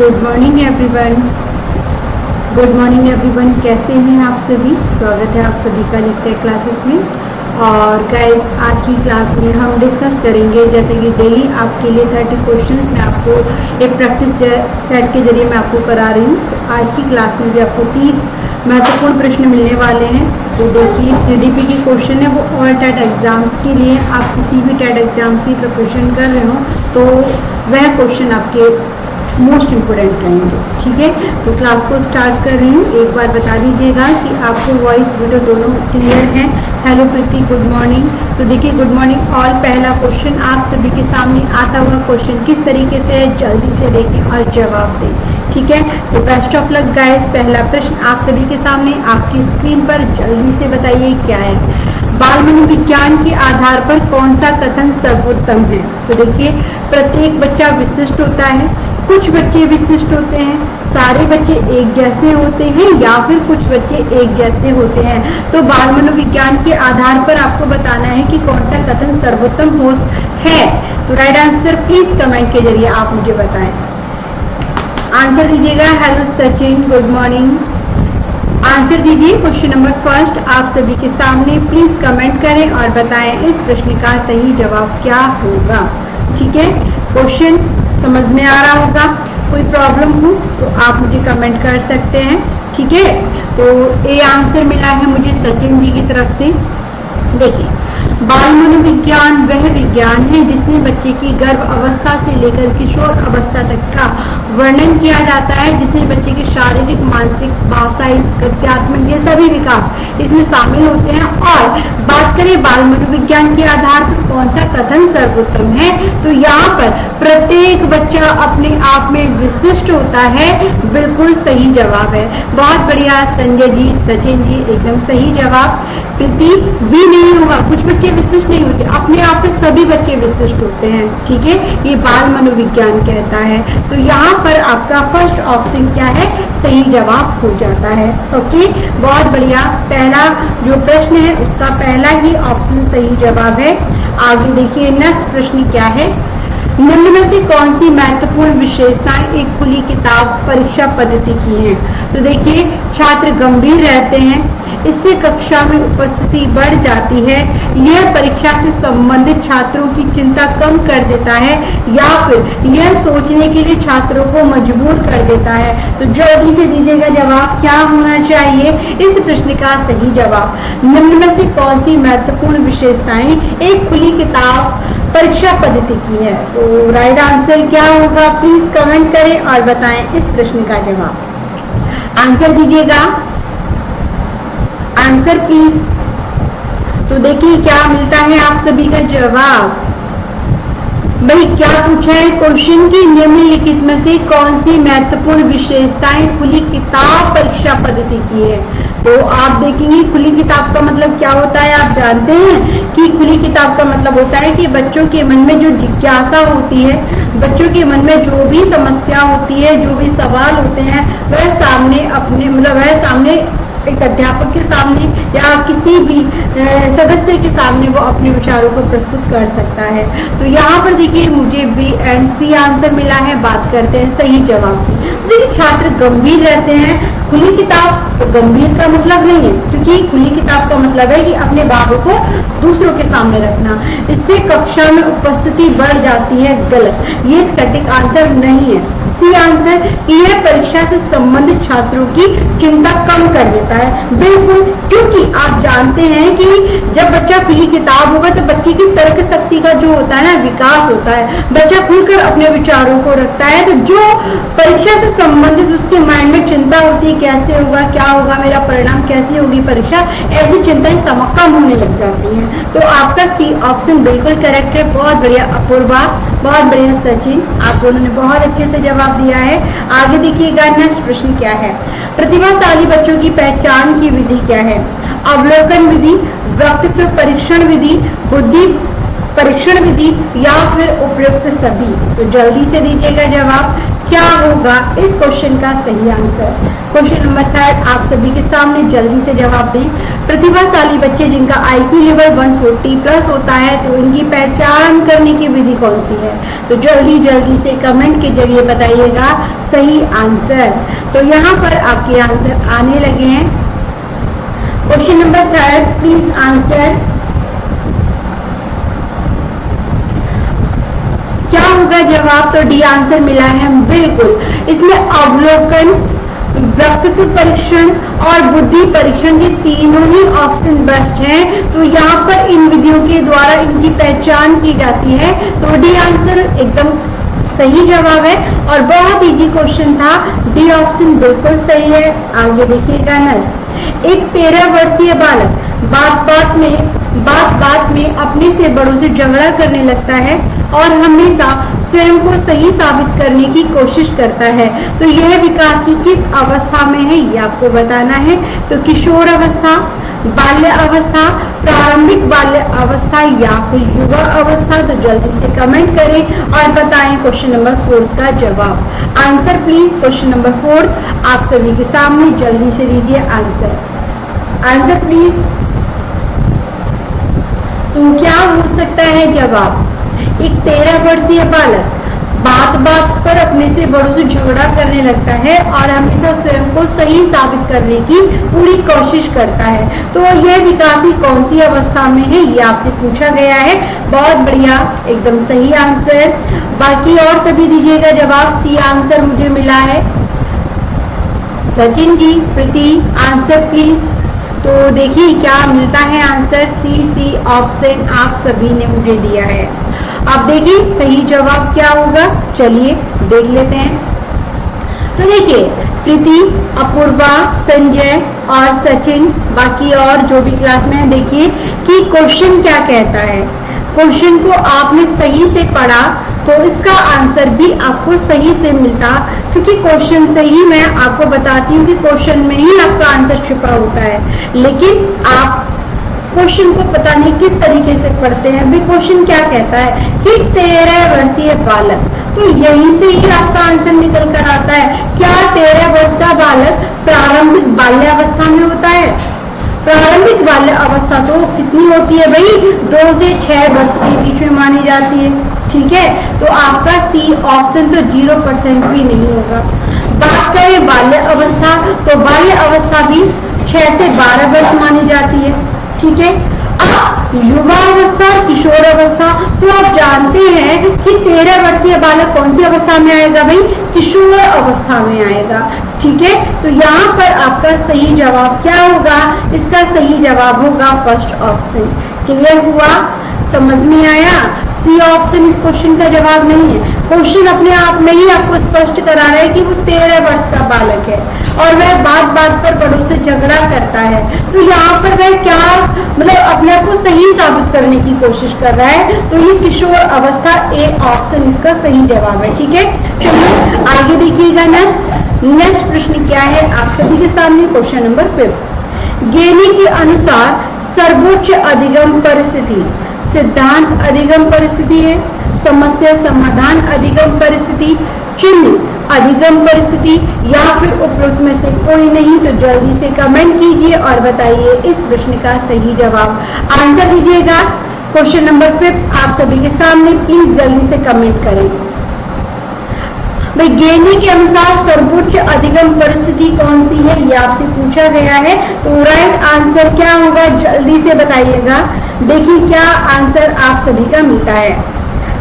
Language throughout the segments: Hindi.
गुड मॉर्निंग एवरीवन, कैसे हैं आप सभी। स्वागत है आप सभी का नित्य क्लासेस में। और गाइस, आज की क्लास में हम डिस्कस करेंगे, जैसे कि डेली आपके लिए 30 क्वेश्चंस मैं आपको एक प्रैक्टिस सेट के जरिए मैं आपको करा रही हूँ। तो आज की क्लास में भी आपको 30 महत्वपूर्ण प्रश्न मिलने वाले हैं। तो देखिए, CDP के क्वेश्चन है वो ऑल टेट एग्जाम्स के लिए। आप किसी भी टेट एग्जाम्स की प्रिपरेशन कर रहे हो तो वह क्वेश्चन आपके मोस्ट इम्पोर्टेंट रहेंगे। ठीक है, तो क्लास को स्टार्ट कर रही हूँ। एक बार बता दीजिएगा कि आपको वॉइस वीडियो दोनों क्लियर है। हेलो प्रीति, गुड मॉर्निंग। तो देखिए, गुड मॉर्निंग ऑल। पहला क्वेश्चन आप सभी के सामने आता हुआ क्वेश्चन किस तरीके से है, जल्दी से देखें और जवाब दें। ठीक है, तो बेस्ट ऑफ लक गाइस। पहला प्रश्न आप सभी के सामने आपकी स्क्रीन पर, जल्दी से बताइए क्या है। बाल मनोविज्ञान के आधार पर कौन सा कथन सर्वोत्तम है। तो देखिए, प्रत्येक बच्चा विशिष्ट होता है, कुछ बच्चे विशिष्ट होते हैं, सारे बच्चे एक जैसे होते हैं या फिर कुछ बच्चे एक जैसे होते हैं। तो बाल मनोविज्ञान के आधार पर आपको बताना है कि कौन सा कथन सर्वोत्तम हो है। तो राइट आंसर प्लीज कमेंट के जरिए आप मुझे बताएं। आंसर दीजिएगा। Hello Sachin, good morning. Answer दीजिए क्वेश्चन नंबर फर्स्ट आप सभी के सामने। प्लीज कमेंट करें और बताएं इस प्रश्न का सही जवाब क्या होगा। ठीक है, क्वेश्चन समझ में आ रहा होगा। कोई प्रॉब्लम हो तो आप मुझे कमेंट कर सकते हैं। ठीक है, तो ए आंसर मिला है मुझे सचिन जी की तरफ से। देखिए, बाल मनोविज्ञान वह विज्ञान है जिसमें बच्चे की गर्भ अवस्था से लेकर किशोर अवस्था तक का वर्णन किया जाता है, जिसमें बच्चे के शारीरिक, मानसिक, भाषाई, प्रत्यात्मक ये सभी विकास इसमें शामिल होते हैं। और बात करें बाल मनोविज्ञान के आधार पर कौन सा कथन सर्वोत्तम है, तो यहाँ पर प्रत्येक बच्चा अपने आप में विशिष्ट होता है। बिल्कुल सही जवाब है। बहुत बढ़िया संजय जी, सचिन जी, एकदम सही जवाब। प्रीति भी नहीं होगा, कुछ बच्चे विशिष्ट नहीं होते, अपने आप में सभी बच्चे विशिष्ट होते हैं। ठीक है, ये बाल मनोविज्ञान कहता है। तो यहाँ पर आपका फर्स्ट ऑप्शन क्या है, सही जवाब हो जाता है। ओके, बहुत बढ़िया। पहला जो प्रश्न है उसका पहला ही ऑप्शन सही जवाब है। आगे देखिए, नेक्स्ट प्रश्न क्या है। निम्न में से कौन सी महत्वपूर्ण विशेषताएं एक खुली किताब परीक्षा पद्धति की हैं। तो देखिए, छात्र गंभीर रहते हैं, इससे कक्षा में उपस्थिति बढ़ जाती है, यह परीक्षा से संबंधित छात्रों की चिंता कम कर देता है, या फिर यह सोचने के लिए छात्रों को मजबूर कर देता है। तो जल्दी से दीजिएगा जवाब क्या होना चाहिए इस प्रश्न का सही जवाब। निम्न में से कौन सी महत्वपूर्ण विशेषताएं एक खुली किताब परीक्षा पद्धति की है। तो राइट आंसर क्या होगा, प्लीज कमेंट करें और बताएं इस प्रश्न का जवाब। आंसर दीजिएगा, आंसर प्लीज। तो देखिए क्या मिलता है आप सभी का जवाब। भाई क्या पूछा है क्वेश्चन की, निम्नलिखित में से कौन सी महत्वपूर्ण विशेषताएं खुली किताब परीक्षा पद्धति की है। तो आप देखेंगे खुली किताब का मतलब क्या होता है। आप जानते हैं कि खुली किताब का मतलब होता है कि बच्चों के मन में जो जिज्ञासा होती है, बच्चों के मन में जो भी समस्या होती है, जो भी सवाल होते हैं, वह सामने अपने वह सामने एक अध्यापक के सामने या किसी भी सदस्य के सामने वो अपने विचारों को प्रस्तुत कर सकता है। तो यहाँ पर देखिए मुझे बी एंड सी आंसर मिला है। बात करते हैं सही जवाब की। देखिए, छात्र गंभीर रहते हैं, खुली किताब तो गंभीर का मतलब नहीं है, क्योंकि खुली किताब का मतलब है कि अपने बाबू को दूसरों के सामने रखना। इससे कक्षा में उपस्थिति बढ़ जाती है, गलत। ये एक सटीक आंसर नहीं है। सी आंसर, यह परीक्षा से संबंधित छात्रों की चिंता कम कर देता है। बिल्कुल, क्योंकि आप जानते हैं कि जब बच्चा खुली किताब होगा तो बच्चे की तर्क शक्ति का जो होता है ना, विकास होता है। बच्चा खुलकर अपने विचारों को रखता है। तो जो परीक्षा से संबंधित उसके माइंड में चिंता होती है, कैसे होगा, क्या होगा, मेरा परिणाम कैसी होगी परीक्षा, ऐसी चिंताएं कम होने लग जाती हैं। तो आपका सी ऑप्शन बिल्कुल करेक्ट है। बहुत बढ़िया अपूर्वा, बहुत बढ़िया सचिन, आप दोनों ने बहुत अच्छे से जवाब दिया है। आगे देखिएगा, नेक्स्ट प्रश्न क्या है। प्रतिभाशाली बच्चों की पहचान की विधि क्या है। अवलोकन विधि, व्यक्तित्व परीक्षण विधि, बुद्धि परीक्षण विधि या फिर उपयुक्त सभी? तो जल्दी से दीजिएगा जवाब, क्या होगा इस क्वेश्चन का सही आंसर। क्वेश्चन नंबर 3 आप सभी के सामने, जल्दी से जवाब दें। प्रतिभाशाली बच्चे जिनका IQ लेवल 140 प्लस होता है, तो इनकी पहचान करने की विधि कौन सी है? तो जल्दी जल्दी से कमेंट के जरिए बताइएगा सही आंसर। तो यहाँ पर आपके आंसर आने लगे हैं। Question number 3 please answer. क्या होगा जवाब? तो डी आंसर मिला है, बिल्कुल। इसमें अवलोकन, व्यक्तित्व परीक्षण और बुद्धि परीक्षण, ये तीनों ही ऑप्शन बेस्ट हैं। तो यहाँ पर इन विधियों के द्वारा इनकी पहचान की जाती है। तो डी आंसर एकदम सही जवाब है और बहुत इजी क्वेश्चन था। डी ऑप्शन बिल्कुल सही है। आगे देखिएगा नेक्स्ट। एक 13 वर्षीय बालक बात बात में अपने से बड़ों से झगड़ा करने लगता है और हमेशा स्वयं को सही साबित करने की कोशिश करता है। तो यह विकास की किस अवस्था में है, ये आपको बताना है। तो किशोर अवस्था, बाल्य अवस्था, प्रारंभिक बाल्य अवस्था या फिर युवा अवस्था? तो जल्दी से कमेंट करें और बताएं क्वेश्चन नंबर 4 का जवाब। Answer please. क्वेश्चन नंबर 4 आप सभी के सामने, जल्दी से दीजिए आंसर। Answer please. तो क्या हो सकता है जवाब? एक 13 वर्षीय बालक बात पर अपने से बड़ों से झगड़ा करने लगता है और हमेशा स्वयं को सही साबित करने की पूरी कोशिश करता है। तो यह विकास की कौन सी अवस्था में है, ये आपसे पूछा गया है। बहुत बढ़िया, एकदम सही आंसर। बाकी और सभी दीजिएगा जवाब। सी आंसर मुझे मिला है। सचिन जी, प्रीति, आंसर प्लीज। तो देखिए क्या मिलता है आंसर। सी ऑप्शन आप सभी ने मुझे दिया है। अब देखिए सही जवाब क्या होगा, चलिए देख लेते हैं। तो देखिए प्रीति, अपूर्वा, संजय और सचिन, बाकी और जो भी क्लास में है, देखिए कि क्वेश्चन क्या कहता है। क्वेश्चन को आपने सही से पढ़ा तो इसका आंसर भी आपको सही से मिलता, क्योंकि क्वेश्चन से ही मैं आपको बताती हूँ कि क्वेश्चन में ही आपका आंसर छुपा होता है। लेकिन आप क्वेश्चन को पता नहीं किस तरीके से पढ़ते हैं। भाई क्वेश्चन क्या कहता है कि 13 वर्षीय बालक, तो यहीं से ही आपका आंसर निकल कर आता है। क्या 13 वर्ष का बालक प्रारंभिक बाल्यावस्था में होता है? प्रारंभिक बाल्य अवस्था तो कितनी होती है भाई? 2 से 6 वर्ष के बीच में मानी जाती है। ठीक है, तो आपका सी ऑप्शन तो 0% भी नहीं होगा। बात करें बाल्य अवस्था, तो बाल्य अवस्था भी 6 से 12 वर्ष मानी जाती है। ठीक है, अब युवा अवस्था, किशोर अवस्था, तो आप जानते हैं कि 13 वर्षीय बालक कौन सी अवस्था में आएगा भाई? किशोर अवस्था में आएगा। ठीक है, तो यहाँ पर आपका सही जवाब क्या होगा? इसका सही जवाब होगा फर्स्ट ऑप्शन। क्लियर हुआ, समझ में आया? सी ऑप्शन इस क्वेश्चन का जवाब नहीं है। क्वेश्चन अपने आप में ही आपको स्पष्ट करा रहा है कि वो 13 वर्ष का बालक है और वह बात पर बड़ों से झगड़ा करता है। तो यहाँ पर वह क्या मतलब अपने आप को सही साबित करने की कोशिश कर रहा है। तो ये किशोर अवस्था, ए ऑप्शन इसका सही जवाब है। ठीक है, चलिए आगे देखिएगा। नेक्स्ट प्रश्न क्या है आप सभी के सामने? Question number 5। गेनी के अनुसार सर्वोच्च अधिगम परिस्थिति सिद्धांत अधिगम परिस्थिति है, समस्या समाधान अधिगम परिस्थिति, चिन्ह अधिगम परिस्थिति या फिर उपरोक्त में से कोई नहीं? तो जल्दी से कमेंट कीजिए और बताइए इस प्रश्न का सही जवाब। आंसर दीजिएगा। क्वेश्चन नंबर 5 आप सभी के सामने, प्लीज जल्दी से कमेंट करें। भाई गेनी के अनुसार सर्वोच्च अधिगम परिस्थिति कौन सी है, ये आपसे पूछा गया है। तो राइट आंसर क्या होगा, जल्दी से बताइएगा। देखिए क्या आंसर आप सभी का मिलता है।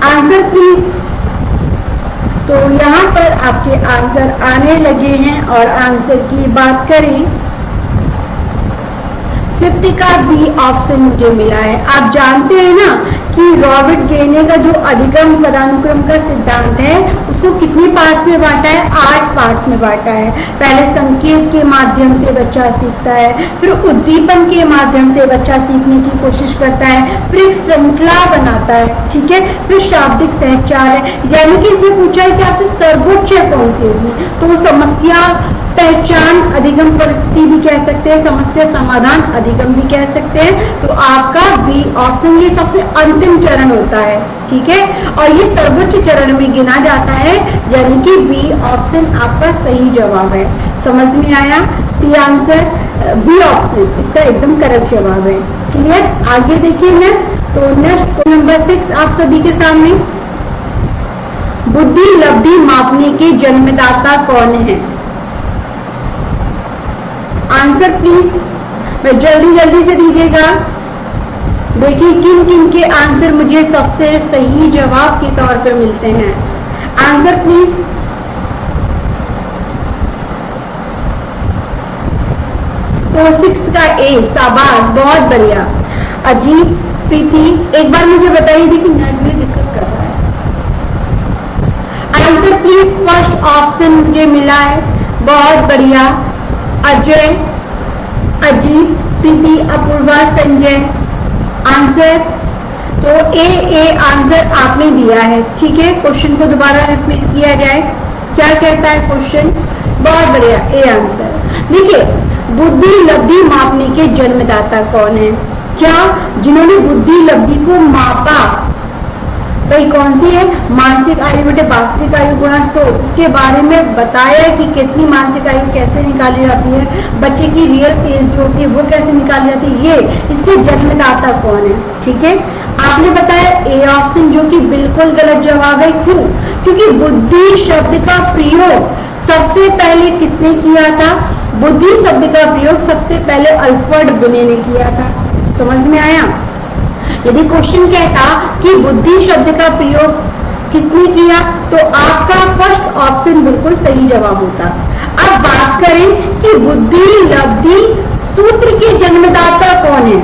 Answer please. तो यहाँ पर आपके आंसर आने लगे हैं और आंसर की बात करें 50 का बी ऑप्शन मुझे मिला है। आप जानते हैं ना कि रॉबर्ट गेने का जो अधिगम पदानुक्रम का सिद्धांत है उसको कितनी पार्ट्स में बांटा है? 8 पार्ट्स में बांटा है। पहले संकेत के माध्यम से बच्चा सीखता है, फिर उद्दीपन के माध्यम से बच्चा सीखने की कोशिश करता है, फिर एक श्रृंखला बनाता है। ठीक है, फिर शाब्दिक सहचार है। यानी कि इसने पूछा है कि आपसे सर्वोच्च कौन सी होगी, तो वो समस्या पहचान अधिगम परिस्थिति भी कह सकते हैं, समस्या समाधान अधिगम भी कह सकते हैं। तो आपका बी ऑप्शन ये सबसे अंतिम चरण होता है, ठीक है, और ये सर्वोच्च चरण में गिना जाता है, यानी कि बी ऑप्शन आपका सही जवाब है। समझ में आया? सी आंसर बी ऑप्शन इसका एकदम करेक्ट जवाब है। क्लियर? आगे देखिए नेक्स्ट। तो नेक्स्ट नंबर 6 आप सभी के सामने, बुद्धि लब्धि मापने के जन्मदाता कौन है? आंसर प्लीज जल्दी जल्दी से दीजिएगा। देखिए किन किन के आंसर मुझे सबसे सही जवाब के तौर पर मिलते हैं। Answer please. तो 6 का ए, शाबाश, बहुत बढ़िया। अजीत, प्रीति, एक बार मुझे बताइए, देखिए नेट में दिक्कत कर रहा है। आंसर प्लीज फर्स्ट ऑप्शन मुझे मिला है, बहुत बढ़िया। अजय, अजीत, प्रीति, अपूर्वा, संजय। आंसर तो ए आंसर आपने दिया है, ठीक है। क्वेश्चन को दोबारा रिपीट किया जाए, क्या कहता है क्वेश्चन? बहुत बढ़िया, ए आंसर। देखिए बुद्धि लब्धि मापने के जन्मदाता कौन है? क्या? जिन्होंने बुद्धि लब्धि को मापा, भाई कौन सी है? मानसिक आयु बटे वास्तविक आयु गुणा 100, इसके बारे में बताया कि कितनी मानसिक आयु कैसे निकाली जाती है, बच्चे की रियल एज जो होती है वो कैसे निकाली जाती है, ये इसके जन्मदाता कौन है, ठीक है। आपने बताया ए ऑप्शन, जो कि बिल्कुल गलत जवाब है। क्यों? क्योंकि बुद्धि शब्द का प्रयोग सबसे पहले किसने किया था? बुद्धि शब्द का प्रयोग सबसे पहले अल्फ्रेड बिने ने किया था। समझ में आया? यदि क्वेश्चन कहता कि बुद्धि शब्द का प्रयोग किसने किया, तो आपका फर्स्ट ऑप्शन बिल्कुल सही जवाब होता। अब बात करें कि बुद्धि लब्धि सूत्र के जन्मदाता कौन है?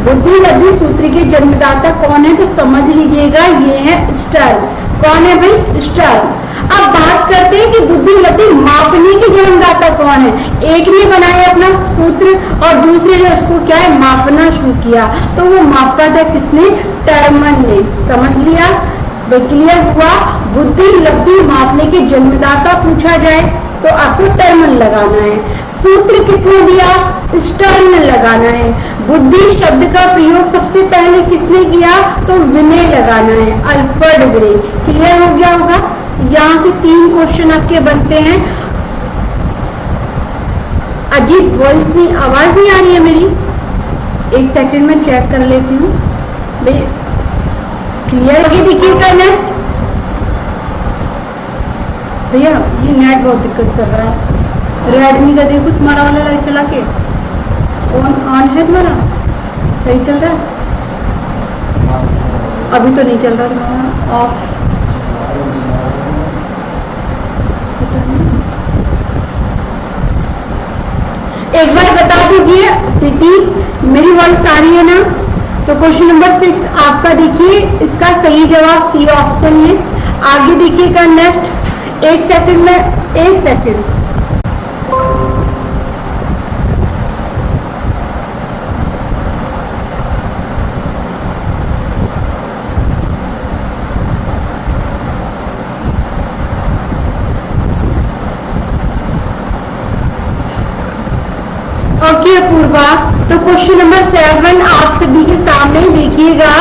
बुद्धि लब्धि सूत्र के जन्मदाता कौन है? तो समझ लीजिएगा, ये है स्टर्न। कौन है भाई? स्टर्न। अब बात करते हैं कि बुद्धि लब्धि मापने के जन्मदाता कौन है। एक ने बनाया अपना सूत्र और दूसरे ने उसको क्या है, मापना शुरू किया, तो वो मापा था किसने? टर्मन ने। समझ लिया? क्लियर हुआ? बुद्धि लब्धि मापने के जन्मदाता पूछा जाए तो आपको टर्मन लगाना है। सूत्र किसने दिया? स्टर्न ने लगाना है। बुद्धि शब्द का प्रयोग सबसे पहले किसने किया? तो विने लगाना है, अल्फ्रेड विने। क्लियर हो गया होगा? यहाँ से 3 क्वेश्चन आपके बनते हैं। अजीत वॉइस नहीं, आवाज नहीं आ रही है मेरी? एक सेकंड में चेक कर लेती हूँ। क्लियर? आगे देखिएगा नेक्स्ट। भैया ये नेट बहुत दिक्कत कर रहा है। रेडमी का देखो, तुम्हारा वाला लाइट चला के फोन ऑन है तुम्हारा? सही चल रहा है? अभी तो नहीं चल रहा तुम्हारा, ऑफ। एक बार बता दीजिए प्रीति, मेरी वॉइस आ रही है ना? तो क्वेश्चन नंबर 6 आपका देखिए, इसका सही जवाब सी ऑप्शन है। आगे देखिएगा नेक्स्ट। एक सेकंड में, एक सेकंड। ओके अपूर्वा, तो क्वेश्चन नंबर 7 आप सभी के सामने देखिएगा,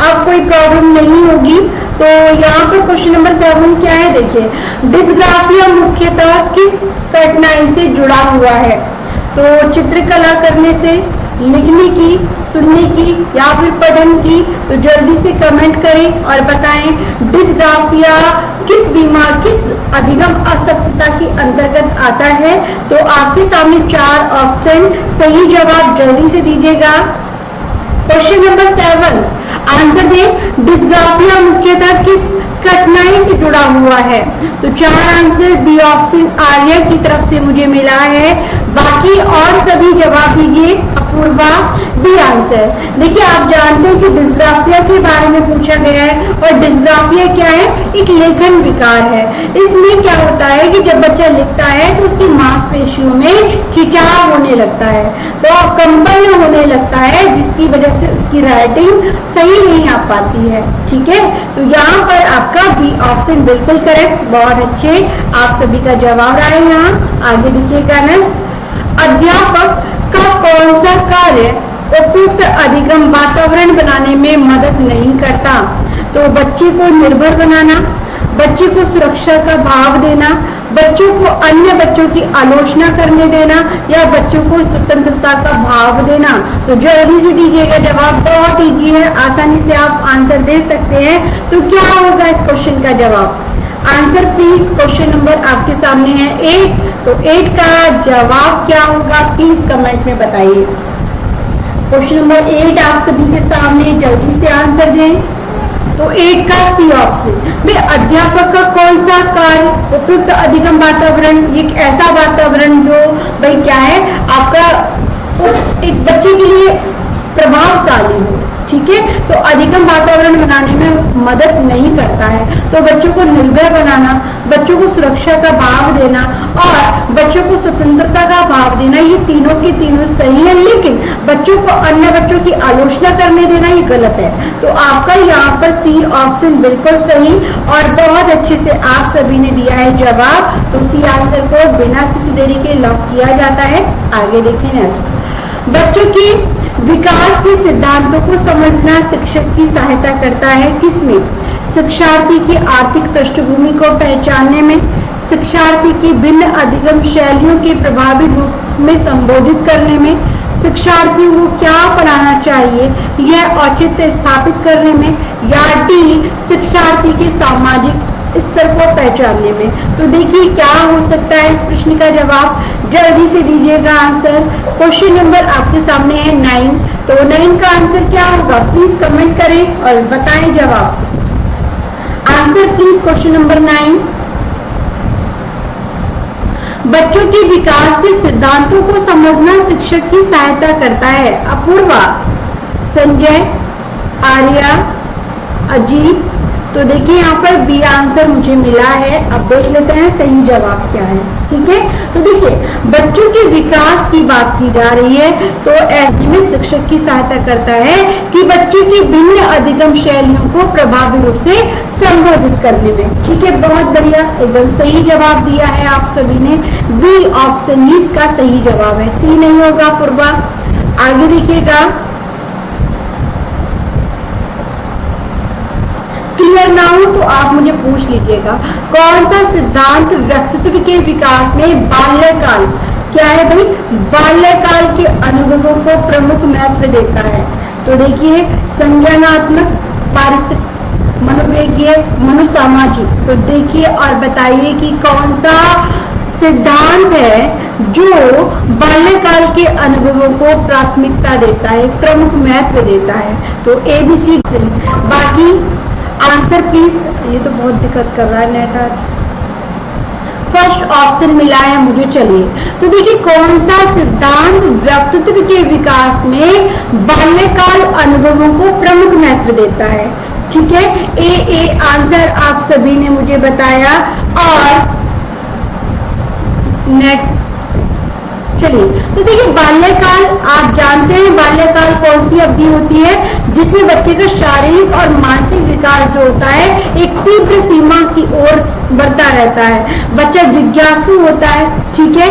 अब कोई प्रॉब्लम नहीं होगी। तो यहाँ पर क्वेश्चन नंबर 7 क्या है? देखिए, डिस्ग्राफिया मुख्यतः किस कठिनाई से जुड़ा हुआ है? तो चित्रकला करने से, लिखने की, सुनने की या फिर पढ़ने की? तो जल्दी से कमेंट करें और बताएं डिस्ग्राफिया किस बीमार, किस अधिगम अशक्तता के अंतर्गत आता है। तो आपके सामने 4 ऑप्शन, सही जवाब जल्दी से दीजिएगा। क्वेश्चन नंबर 7 आंसर दे, डिस्ग्राफिया मुख्यतः किस कठिनाई से जुड़ा हुआ है? तो 4 आंसर बी ऑप्शन आर्या की तरफ से मुझे मिला है। बाकी और सभी जवाब दीजिए। Apurva, B answer. देखिए आप जानते हैं कि डिस्ग्राफिया के बारे में पूछा गया है, और डिस्ग्राफिया क्या है, एक लेखन विकार है। इसमें क्या होता है कि जब बच्चा लिखता है तो उसकी मांसपेशियों में खिंचाव होने लगता है, तो कंपन होने लगता है, जिसकी वजह से उसकी राइटिंग सही नहीं आ पाती है। ठीक है, तो यहाँ पर आपका बी ऑप्शन बिल्कुल करेक्ट, बहुत अच्छे, आप सभी का जवाब रहा है। यहाँ आगे देखिएगा नेक्स्ट, अध्यापक का कौन सा कार्य उपयुक्त अधिगम वातावरण बनाने में मदद नहीं करता? तो बच्चे को निर्भर बनाना, बच्चे को सुरक्षा का भाव देना, बच्चों को अन्य बच्चों की आलोचना करने देना, या बच्चों को स्वतंत्रता का भाव देना। तो जल्दी से दीजिएगा जवाब, बहुत इजी है, आसानी से आप आंसर दे सकते हैं। तो क्या होगा इस क्वेश्चन का जवाब? आंसर प्लीज, क्वेश्चन नंबर आपके सामने है 8, तो 8 का जवाब क्या होगा प्लीज कमेंट में बताइए। क्वेश्चन नंबर 8 आप सभी के सामने, जल्दी से आंसर दें। तो 8 का सी ऑप्शन, भाई अध्यापक का कौन सा कार्य उपयुक्त अधिगम वातावरण, एक ऐसा वातावरण जो भाई क्या है आपका एक बच्चे के लिए प्रभावशाली हो। ठीक है, तो अधिगम वातावरण बनाने में मदद नहीं करता है। तो बच्चों को निर्भय बनाना, बच्चों को सुरक्षा का भाव देना और बच्चों को स्वतंत्रता का भाव देना, ये तीनों के तीनों सही है, लेकिन बच्चों को अन्य बच्चों की आलोचना करने देना ये गलत है। तो आपका यहाँ पर सी ऑप्शन बिल्कुल सही, और बहुत अच्छे से आप सभी ने दिया है जवाब। तो सी आंसर को बिना किसी देरी के लॉक किया जाता है। आगे देखिए नेक्स्ट, बच्चों की विकास के सिद्धांतों को समझना शिक्षक की सहायता करता है किसमें? शिक्षार्थी की आर्थिक पृष्ठभूमि को पहचानने में, शिक्षार्थी की भिन्न अधिगम शैलियों के प्रभावी रूप में संबोधित करने में, शिक्षार्थियों को क्या पढ़ाना चाहिए यह औचित्य स्थापित करने में, या डी शिक्षार्थी के सामाजिक स्तर को पहचानने में। तो देखिए क्या हो सकता है इस प्रश्न का जवाब, जल्दी से दीजिएगा आंसर। क्वेश्चन नंबर आपके सामने है 9, तो 9 का आंसर क्या होगा प्लीज कमेंट करें और बताएं जवाब। आंसर प्लीज क्वेश्चन नंबर 9, बच्चों के विकास के सिद्धांतों को समझना शिक्षक की सहायता करता है। अपूर्वा, संजय, आर्या, अजीत। तो देखिए यहाँ पर बी आंसर मुझे मिला है। अब देख लेते हैं सही जवाब क्या है। ठीक है, तो देखिए बच्चों के विकास की बात की जा रही है, तो ऐसे में शिक्षक की सहायता करता है कि बच्चों की भिन्न अधिगम शैलियों को प्रभावी रूप से संबोधित करने में। ठीक है, बहुत बढ़िया, एकदम सही जवाब दिया है आप सभी ने। बी ऑप्शन ही इसका सही जवाब है, सी नहीं होगा पूर्वा। आगे देखिएगा, क्लियर ना हो तो आप मुझे पूछ लीजिएगा, कौन सा सिद्धांत व्यक्तित्व के विकास में बाल्यकाल, क्या है भाई, बाल्यकाल के अनुभवों को प्रमुख महत्व देता है? तो देखिए संज्ञानात्मक, पारिस्थितिक, मनोवैज्ञानिक, मनोसामाजिक। तो देखिए और बताइए कि कौन सा सिद्धांत है जो बाल्यकाल के अनुभवों को प्राथमिकता देता है, प्रमुख महत्व देता है? तो ABC। बाकी आंसर प्लीज, ये तो बहुत दिक्कत कर रहा है नेट। फर्स्ट ऑप्शन मिला है मुझे, चलिए तो देखिए कौन सा सिद्धांत व्यक्तित्व के विकास में बाल्यकाल अनुभवों को प्रमुख महत्व देता है? ठीक है, ए आंसर आप सभी ने मुझे बताया। और नेट, चलिए तो देखिए बाल्यकाल, आप जानते हैं बाल्यकाल कौन सी अवधि होती है जिसमें बच्चे का शारीरिक और मानसिक विकास जो होता है एक तीव्र सीमा की ओर बढ़ता रहता है, बच्चा जिज्ञासु होता है। ठीक है,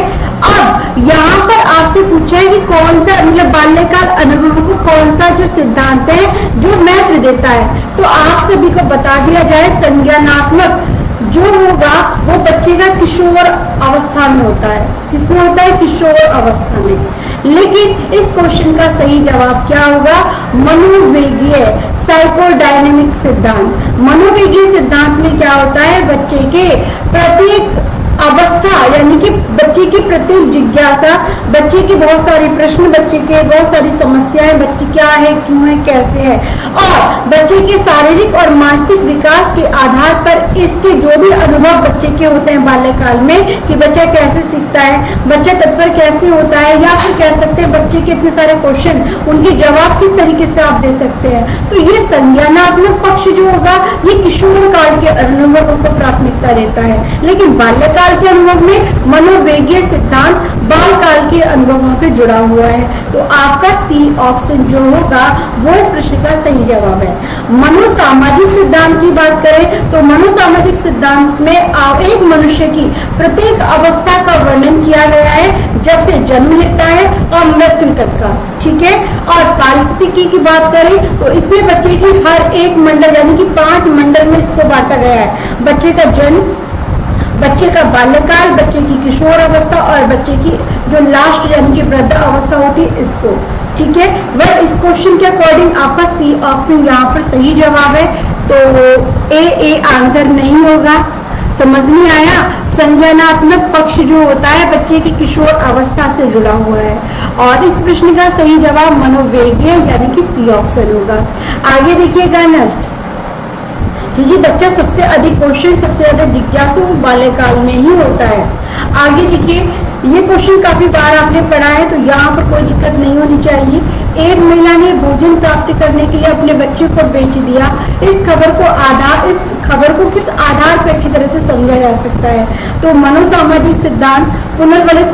अब यहाँ पर आपसे पूछा है कि कौन सा मतलब बाल्यकाल अनुभव को कौन सा जो सिद्धांत है जो महत्व देता है, तो आप सभी को बता दिया जाए संज्ञानात्मक जो होगा वो बच्चे का किशोर अवस्था में होता है। किसमें होता है? किशोर अवस्था में। लेकिन इस क्वेश्चन का सही जवाब क्या होगा? मनोविज्ञानीय, साइकोडायनेमिक सिद्धांत। मनोविज्ञानीय सिद्धांत में क्या होता है? बच्चे के प्रत्येक अवस्था यानी कि बच्चे की प्रत्येक जिज्ञासा, बच्चे के बहुत सारे प्रश्न, बच्चे के बहुत सारी समस्याएं, बच्चे क्या है, क्यों है, कैसे है, और बच्चे के शारीरिक और मानसिक विकास के आधार पर इसके जो भी अनुभव बच्चे के होते हैं बाल्यकाल में, कि बच्चा कैसे सीखता है, बच्चा तत्पर कैसे होता है, या फिर कह सकते हैं बच्चे के इतने सारे क्वेश्चन, उनके जवाब किस तरीके से आप दे सकते हैं। तो ये संज्ञानात्मक पक्ष जो होगा ये किशोर काल के अनुभवों को प्राथमिकता देता है, लेकिन बाल्यकाल के अनुभव में मनोवैज्ञानिक सिद्धांत बाल काल के अनुभवों से जुड़ा हुआ है। तो आपका सी ऑप्शन जो होगा वो इस प्रश्न का सही जवाब है। मनोसामाजिक सिद्धांत की बात करें तो मनोसामाजिक सिद्धांत में एक मनुष्य की प्रत्येक अवस्था का वर्णन किया गया है, जब से जन्म लेता है और मृत्यु तक का, ठीक है। और पारिस्थितिकी की बात करें तो इसमें बच्चे की हर एक मंडल यानी कि 5 मंडल में इसको बांटा गया है। बच्चे का जन्म, बच्चे का बाल्यकाल, बच्चे की किशोर अवस्था और बच्चे की जो लास्ट यानी कि वृद्ध अवस्था होती है इसको, ठीक है। वह इस क्वेश्चन के अकॉर्डिंग आपका सी ऑप्शन यहाँ पर सही जवाब है, तो ए आंसर नहीं होगा। समझ नहीं आया? संज्ञानात्मक पक्ष जो होता है बच्चे की किशोर अवस्था से जुड़ा हुआ है, और इस प्रश्न का सही जवाब मनोवैज्ञानिक यानी कि सी ऑप्शन होगा। आगे देखिएगा नेक्स्ट, क्योंकि बच्चा सबसे अधिक क्वेश्चन, सबसे ज्यादा जिज्ञासु बाल्यकाल में ही होता है। आगे देखिए, ये क्वेश्चन काफी बार आपने पढ़ा है, तो यहाँ पर कोई दिक्कत नहीं होनी चाहिए। एक महिला ने भोजन प्राप्त करने के लिए अपने बच्चे को बेच दिया। इस खबर को किस आधार पर अच्छी तरह से समझा जा सकता है? तो मनोसामाजिक सिद्धांत, पुनर्वलित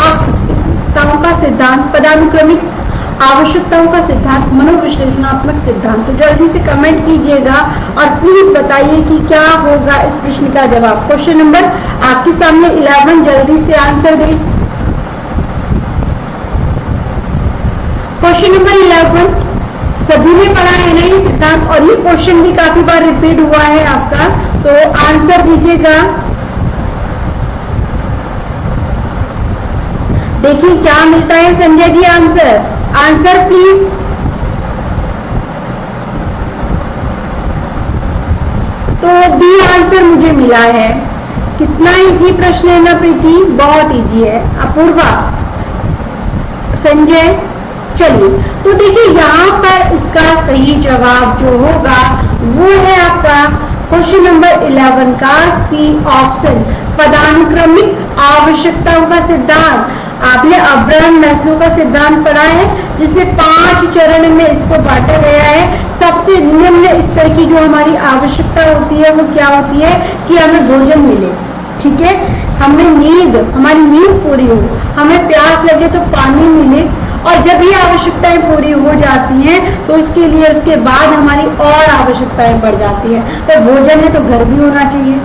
आवश्यकताओं का सिद्धांत, पदानुक्रमिक आवश्यकताओं का सिद्धांत, मनोविश्लेषणात्मक सिद्धांत। तो जल्दी से कमेंट कीजिएगा और प्लीज बताइए कि क्या होगा इस प्रश्न का जवाब। क्वेश्चन नंबर आपके सामने 11, जल्दी से आंसर दें। क्वेश्चन नंबर 11 सभी ने पढ़ा है ना ये सिद्धांत, और ये क्वेश्चन भी काफी बार रिपीट हुआ है आपका, तो आंसर दीजिएगा। देखिए क्या मिलता है संजय जी, आंसर प्लीज। तो बी आंसर मुझे मिला है। कितना इजी प्रश्न है ना प्रीति, बहुत इजी है। अपूर्वा, संजय, चलिए तो देखिए यहाँ पर इसका सही जवाब जो होगा वो है आपका क्वेश्चन नंबर 11 का सी ऑप्शन, पदानुक्रमिक आवश्यकताओं का सिद्धांत। आपने अब्राहम मैस्लो का सिद्धांत पढ़ा है, जिसमें 5 चरण में इसको बांटा गया है। सबसे निम्न स्तर की जो हमारी आवश्यकता होती है वो क्या होती है कि हमें भोजन मिले, ठीक है, हमें हमारी नींद पूरी हो, हमें प्यास लगे तो पानी मिले, और जब ये आवश्यकताएं पूरी हो जाती हैं तो इसके लिए उसके बाद हमारी और आवश्यकताएं बढ़ जाती हैं। तो भोजन है तो घर भी होना चाहिए,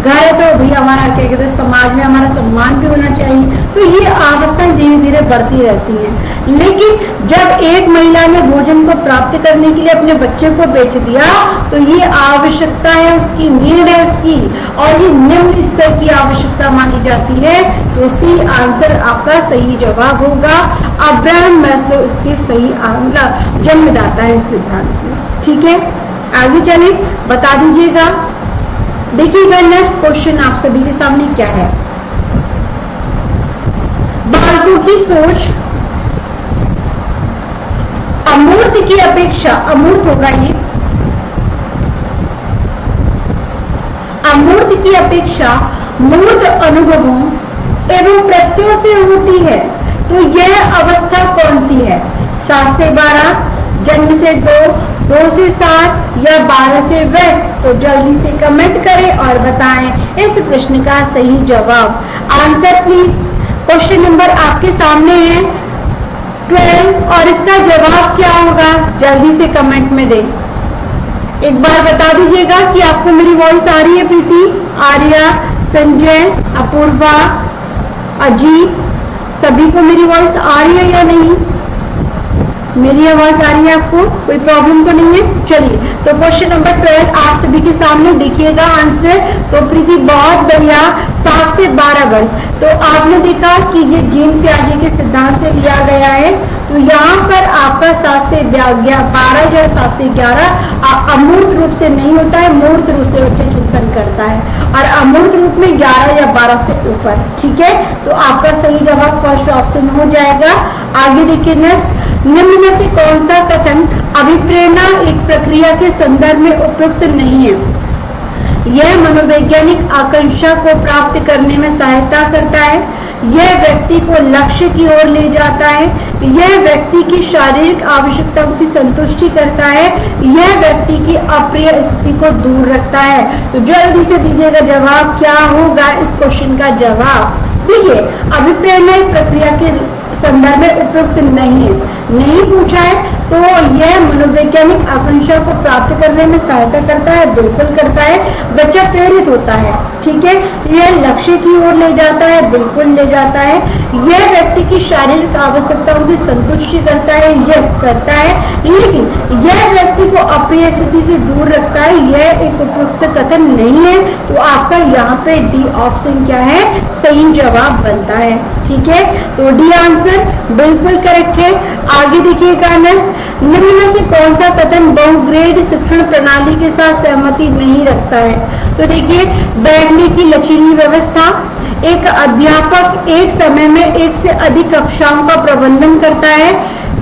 घर है तो भी हमारा क्या कहते हैं समाज में हमारा सम्मान भी होना चाहिए। तो ये अवस्थाएं धीरे धीरे बढ़ती रहती हैं। लेकिन जब एक महिला ने भोजन को प्राप्त करने के लिए अपने बच्चे को बेच दिया तो ये आवश्यकता है उसकी, नीड है उसकी, और ये निम्न स्तर की आवश्यकता मानी जाती है। तो सी आंसर आपका सही जवाब होगा। अब्राहम मैस्लो इसके सही जन्मदाता है इस सिद्धांत में, ठीक है। आगे चलिए, बता दीजिएगा। देखिएगा नेक्स्ट क्वेश्चन आप सभी के सामने क्या है। बालकों की सोच अमूर्त की अपेक्षा, अमूर्त होगा ये, अमूर्त की अपेक्षा मूर्त अनुभवों एवं प्रत्ययों से होती है। तो यह अवस्था कौन सी है? 7 से 12, जन्म से 2 से 7 या 12 से 20? तो जल्दी से कमेंट करें और बताएं इस प्रश्न का सही जवाब। Answer please. क्वेश्चन नंबर आपके सामने है 12 और इसका जवाब क्या होगा जल्दी से कमेंट में दें। एक बार बता दीजिएगा कि आपको मेरी वॉइस आ रही है। प्रीति, आर्या, संजय, अपूर्वा, अजीत, सभी को मेरी वॉइस आ रही है या नहीं? मेरी आवाज आ रही है आपको? कोई प्रॉब्लम तो नहीं है? चलिए, तो क्वेश्चन नंबर 12 आप सभी के सामने देखिएगा आंसर। तो प्रीति बहुत बढ़िया, 7 से 12 वर्ष। तो आपने देखा कि ये जीन प्याजे के सिद्धांत से लिया गया है। तो यहाँ पर आपका 7 से 12 या 7 से 11 अमूर्त रूप से नहीं होता है, मूर्त रूप से बच्चा चिंतन करता है, और अमूर्त रूप में 11 या 12 से ऊपर। ठीक है, तो आपका सही जवाब फर्स्ट ऑप्शन हो जाएगा। आगे देखिए नेक्स्ट, निम्न में से कौन सा कथन अभिप्रेरणा एक प्रक्रिया के संदर्भ में उपयुक्त नहीं है? यह मनोवैज्ञानिक आकांक्षा को प्राप्त करने में सहायता करता है, यह व्यक्ति को लक्ष्य की ओर ले जाता है, यह व्यक्ति की शारीरिक आवश्यकताओं की संतुष्टि करता है, यह व्यक्ति की अप्रिय स्थिति को दूर रखता है। तो जल्दी से दीजिएगा जवाब क्या होगा इस क्वेश्चन का जवाब। देखिए, अभिप्रेरणा एक प्रक्रिया के संदर्भ में उपयुक्त नहीं है, नहीं पूछा है, तो यह मनोवैज्ञानिक आकांक्षा को प्राप्त करने में सहायता करता है, बिल्कुल करता है, बच्चा प्रेरित होता है। ठीक है, यह लक्ष्य की ओर ले जाता है, बिल्कुल ले जाता है, यह व्यक्ति की शारीरिक आवश्यकताओं की संतुष्टि करता है, यस करता है, लेकिन यह व्यक्ति को अप्रिय स्थिति से दूर रखता है, यह एक उपयुक्त कथन नहीं है। तो आपका यहाँ पे डी ऑप्शन क्या है, सही जवाब बनता है। ठीक है, तो डी आंसर बिल्कुल करेक्ट है। आगे देखिएगा नेक्स्ट, निम्न में से कौन सा कथन बहुग्रेड शिक्षण प्रणाली के साथ सहमति नहीं रखता है? तो देखिए, बैठने की लचीली व्यवस्था, एक अध्यापक एक समय में एक से अधिक कक्षाओं का प्रबंधन करता है,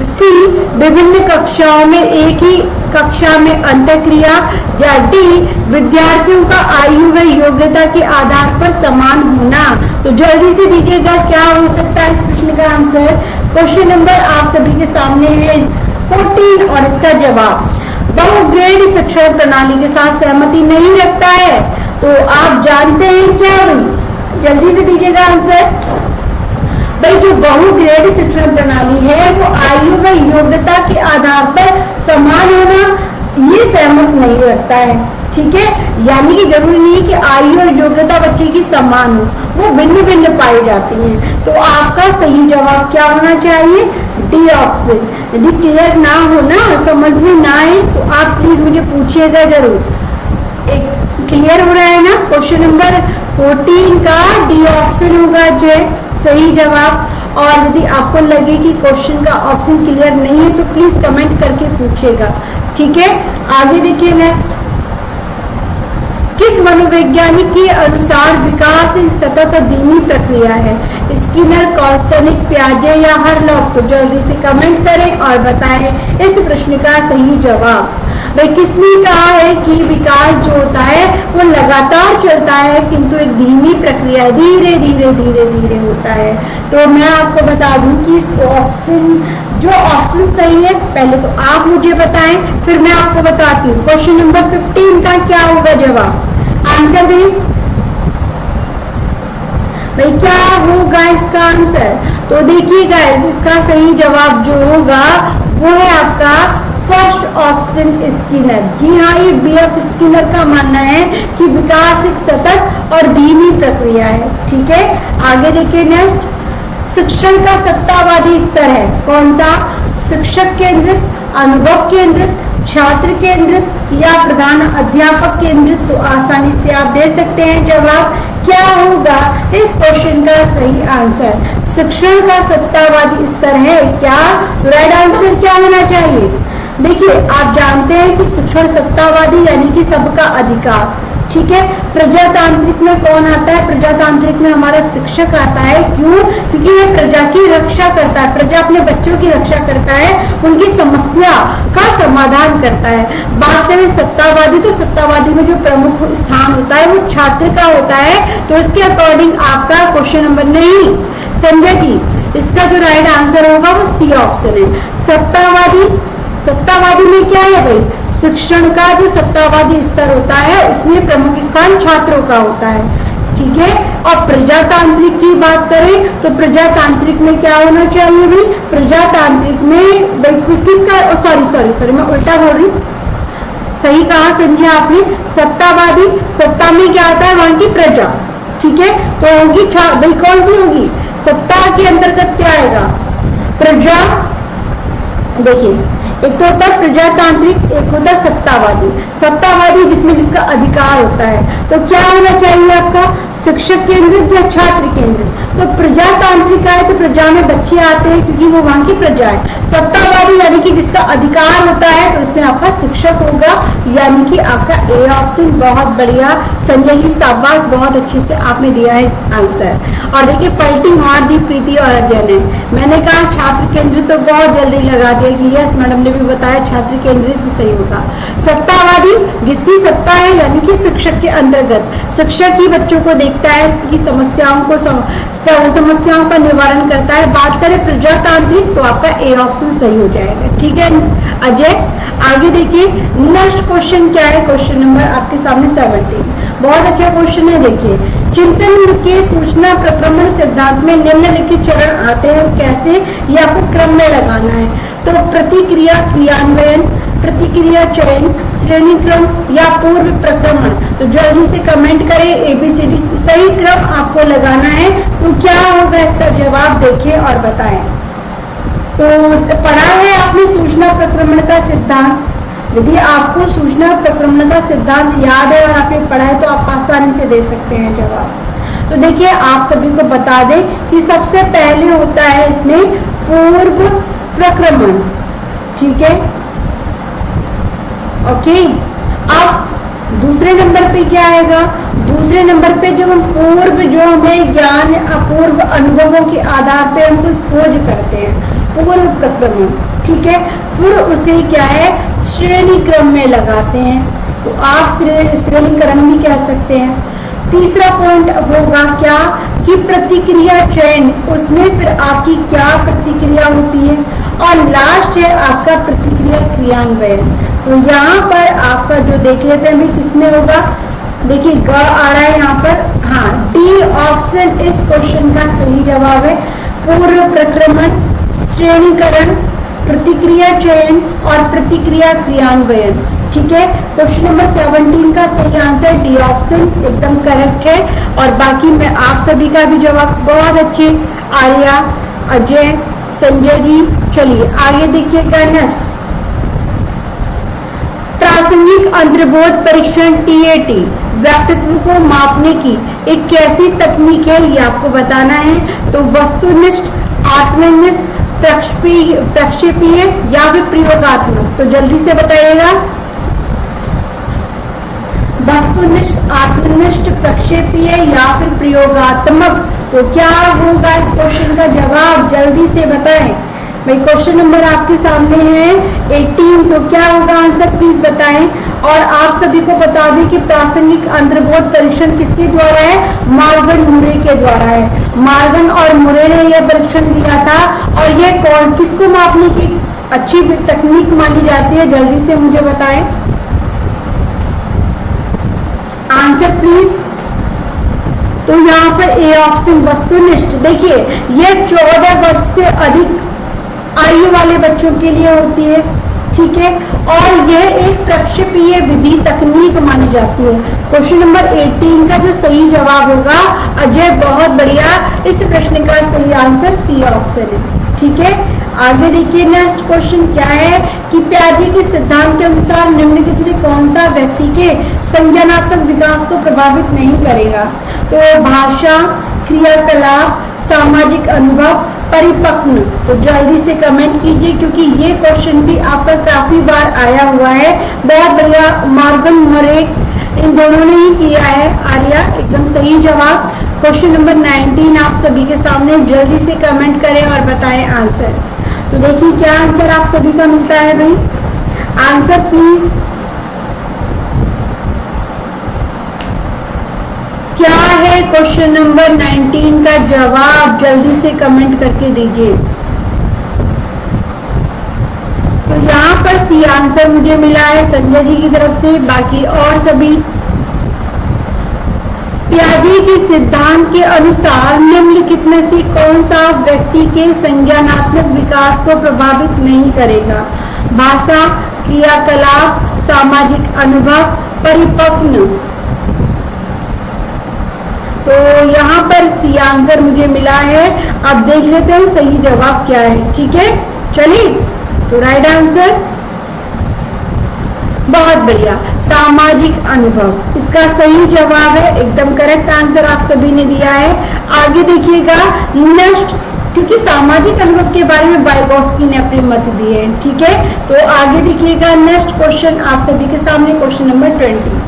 सी विभिन्न कक्षाओं में एक ही कक्षा में अंतःक्रिया, या डी विद्यार्थियों का आयु व योग्यता के आधार पर समान होना। तो जल्दी से दीजिएगा क्या हो सकता है इस प्रश्न का आंसर। क्वेश्चन नंबर आप सभी के सामने है 14 और इसका जवाब बहुग्रेड शिक्षण प्रणाली के साथ सहमति नहीं रखता है। तो आप जानते हैं क्या हुई, जल्दी से दीजिएगा आंसर। भाई, जो बहुग्रेड शिक्षण प्रणाली है वो आयु व योग्यता के आधार पर समान होना ये सहमत नहीं रखता है। ठीक है, यानी कि जरूरी नहीं कि आयु और योग्यता बच्चे की समान हो, वो भिन्न भिन्न पाई जाती हैं। तो आपका सही जवाब क्या होना चाहिए, डी ऑप्शन। यदि क्लियर ना हो ना, समझ में ना आए, तो आप प्लीज मुझे पूछिएगा जरूर। एक क्लियर हो रहा है ना? क्वेश्चन नंबर 14 का डी ऑप्शन होगा जो सही जवाब। और यदि आपको लगे कि क्वेश्चन का ऑप्शन क्लियर नहीं है तो प्लीज कमेंट करके पूछिएगा। ठीक है, आगे देखिए नेक्स्ट, किस मनोवैज्ञानिक के अनुसार विकास एक सतत और धीमी प्रक्रिया है? स्किनर, कॉल्सनिक, पियाजे या हरलॉक? तो जल्दी से कमेंट करें और बताएं इस प्रश्न का सही जवाब। भाई, किसने कहा है कि विकास जो होता है वो लगातार चलता है, किंतु एक धीमी प्रक्रिया है, धीरे धीरे धीरे धीरे होता है। तो मैं आपको बता दूं कि इस जो ऑप्शन सही है, पहले तो आप मुझे बताएं, फिर मैं आपको बताती हूँ। क्वेश्चन नंबर 15 का क्या होगा जवाब, आंसर दें भाई, क्या होगा इसका आंसर। तो देखिए गाइस, इसका सही जवाब जो होगा वो है आपका फर्स्ट ऑप्शन स्किनर। जी हाँ, ये बीएफ स्किनर का मानना है कि विकास एक सतत और धीमी प्रक्रिया है। ठीक है, आगे देखिए नेक्स्ट, शिक्षण का सत्तावादी स्तर है कौन सा? शिक्षक केंद्रित, अनुभव केंद्रित, छात्र केंद्रित या प्रधान अध्यापक केंद्रित? तो आसानी से आप दे सकते हैं जवाब। क्या होगा इस क्वेश्चन का सही आंसर? शिक्षण का सत्तावादी स्तर है क्या? राइट आंसर क्या होना चाहिए? देखिए, आप जानते हैं कि शिक्षण सत्तावादी यानी कि सबका अधिकार। ठीक है, प्रजातांत्रिक में कौन आता है? प्रजातांत्रिक में हमारा शिक्षक आता है। क्यों? क्योंकि वह प्रजा की रक्षा करता है, प्रजा अपने बच्चों की रक्षा करता है, उनकी समस्या का समाधान करता है। बात करें सत्तावादी, तो सत्तावादी में जो प्रमुख स्थान होता है वो छात्र का होता है। तो इसके अकॉर्डिंग आपका क्वेश्चन नंबर नहीं संजय जी, इसका जो राइट आंसर होगा वो सी ऑप्शन है। सत्तावादी में क्या है भाई, शिक्षण का जो सत्तावादी स्तर होता है उसमें प्रमुख स्थान छात्रों का होता है। ठीक है, और प्रजातांत्रिक की बात करें तो प्रजातांत्रिक में क्या होना चाहिए भाई? प्रजातांत्रिक में किसका, सॉरी मैं उल्टा बोल रही, सही कहा संजय आपने। सत्तावादी, सत्ता में क्या आता है? वहां की प्रजा। ठीक है, तो होगी भाई कौन सी होगी? सत्ता के अंतर्गत क्या आएगा? प्रजा। देखिए, एक तो होता है प्रजातांत्रिक, एक होता है सत्तावादी। सत्तावादी जिसमें जिसका अधिकार होता है। तो क्या होना चाहिए आपका, शिक्षक केंद्रित या छात्र केंद्रित। तो प्रजातांत्रिक है तो प्रजा में बच्चे आते हैं क्योंकि वो वहां की प्रजा है। सत्तावादी यानी कि जिसका अधिकार होता है तो इसमें आपका शिक्षक होगा, यानी कि आपका ए ऑप्शन। बहुत बढ़िया संजय जी, शाबाश, बहुत अच्छे से आपने दिया है आंसर। और देखिए पलटी मार दी प्रीति और अजय ने। मैंने कहा छात्र केंद्रित तो बहुत जल्दी लगा दिया कि यस, मैडम ने भी बताया छात्र केंद्रित सही होगा। सत्तावादी जिसकी सत्ता है यानी कि शिक्षक के अंतर्गत, शिक्षक ही बच्चों को देखता है, उसकी समस्याओं को समस्याओं का निवारण करता है। बात करें प्रजातांत्रिक तो आपका ए ऑप्शन सही हो जाएगा। ठीक है अजय, आगे देखिए नेक्स्ट क्वेश्चन क्या है। क्वेश्चन नंबर आपके सामने 17, बहुत अच्छा क्वेश्चन है। देखिए चिंतन के सूचना प्रक्रमण सिद्धांत में निम्नलिखित चरण आते हैं, कैसे ये आपको क्रम में लगाना है। तो प्रतिक्रिया क्रियान्वयन, प्रतिक्रिया चयन, श्रेणी क्रम या पूर्व प्रक्रमण। तो जल्दी से कमेंट करें, ABCD सही क्रम आपको लगाना है। तो क्या होगा इसका जवाब देखिए और बताएं। तो पढ़ा है आपने सूचना प्रक्रमण का सिद्धांत। यदि आपको सूचना प्रक्रमण का सिद्धांत याद है और आपने पढ़ा है तो आप आसानी से दे सकते हैं जवाब। तो देखिए आप सभी को बता दें कि सबसे पहले होता है इसमें पूर्व प्रक्रमण। ठीक है, ओके। अब दूसरे नंबर पे क्या आएगा, दूसरे नंबर पे जब हम पूर्व जो हमें ज्ञान अपूर्व अनुभवों के आधार पे हम कोई खोज करते हैं, पूर्व प्रक्रमण। ठीक है, फिर उसे क्या है श्रेणी क्रम में लगाते हैं। तो आप श्रेणीकरण भी कह सकते हैं। तीसरा पॉइंट होगा क्या कि प्रतिक्रिया चयन, उसमें फिर आपकी क्या प्रतिक्रिया होती है। और लास्ट है आपका प्रतिक्रिया क्रियान्वयन। तो यहाँ पर आपका जो देख लेते हैं भी किसमें होगा, देखिए ग आ रहा है यहाँ पर। हाँ, डी ऑप्शन इस क्वेश्चन का सही जवाब है। पूर्व प्रक्रमण, श्रेणीकरण, प्रतिक्रिया चयन और प्रतिक्रिया क्रियान्वयन। ठीक है, क्वेश्चन नंबर 17 का सही आंसर डी ऑप्शन एकदम करेक्ट है। और बाकी मैं आप सभी का भी जवाब बहुत अच्छे, आर्या, अजय, संजय जी। चलिए आगे देखिएगा नेक्स्ट, प्रासंगिक अंतर्बोध परीक्षण TAT व्यक्तित्व को मापने की एक कैसी तकनीक है ये आपको बताना है। तो वस्तुनिष्ठ, आत्मनिष्ठ, प्रक्षेपीय या फिर प्रयोगात्मक। तो जल्दी से बताइएगा, वस्तुनिष्ठ, आत्मनिष्ठ, प्रक्षेपीय या फिर प्रयोगात्मक। तो क्या होगा इस क्वेश्चन का जवाब, जल्दी से बताएं भाई। क्वेश्चन नंबर आपके सामने है 18। तो क्या होगा आंसर प्लीज बताएं। और आप सभी को बता दें कि प्रासंगिक अंतर्बोध परीक्षण किसके द्वारा है, मार्गन मुरे के द्वारा है। मार्गन और मुरे ने यह परीक्षण किया था। और यह कौन किसको मापने की अच्छी तकनीक मानी जाती है, जल्दी से मुझे बताएं आंसर प्लीज। तो यहाँ पर ए ऑप्शन वस्तुनिष्ठ। देखिए यह 14 वर्ष से अधिक आयु वाले बच्चों के लिए होती है। ठीक है, और यह एक प्रक्षेपीय विधि तकनीक मानी जाती है। क्वेश्चन नंबर 18 का जो सही जवाब होगा अजय, बहुत बढ़िया, इस प्रश्न का सही आंसर सी ऑप्शन है। ठीक है, आगे देखिए नेक्स्ट क्वेश्चन क्या है कि प्याजे के सिद्धांत के अनुसार निम्नलिखित से कौन सा व्यक्ति के संज्ञानात्मक विकास को प्रभावित नहीं करेगा। तो भाषा, क्रियाकलाप, सामाजिक अनुभव, परिपक्व। तो जल्दी से कमेंट कीजिए क्योंकि ये क्वेश्चन भी आपका काफी बार आया हुआ है। बहुत बढ़िया, मार्गन मोरे इन दोनों ने ही किया है। आर्या एकदम सही जवाब। क्वेश्चन नंबर 19 आप सभी के सामने, जल्दी से कमेंट करें और बताएं आंसर। तो देखिए क्या आंसर आप सभी का मिलता है भाई, आंसर प्लीज। क्या है क्वेश्चन नंबर 19 का जवाब, जल्दी से कमेंट करके दीजिए। तो यहाँ पर सी आंसर मुझे मिला है संजय जी की तरफ से। बाकी और सभी प्याजे के सिद्धांत के अनुसार निम्नलिखित में से कौन सा व्यक्ति के संज्ञानात्मक विकास को प्रभावित नहीं करेगा। भाषा, क्रियाकलाप, सामाजिक अनुभव, परिपक्व। तो यहाँ पर सी आंसर मुझे मिला है। अब देख लेते हैं सही जवाब क्या है। ठीक है, चलिए तो राइट आंसर, बहुत बढ़िया, सामाजिक अनुभव इसका सही जवाब है, एकदम करेक्ट आंसर आप सभी ने दिया है। आगे देखिएगा नेक्स्ट, क्योंकि सामाजिक अनुभव के बारे में वाइगोत्स्की ने अपने मत दिए हैं, ठीक है। तो आगे देखिएगा नेक्स्ट क्वेश्चन आप सभी के सामने, क्वेश्चन नंबर 20।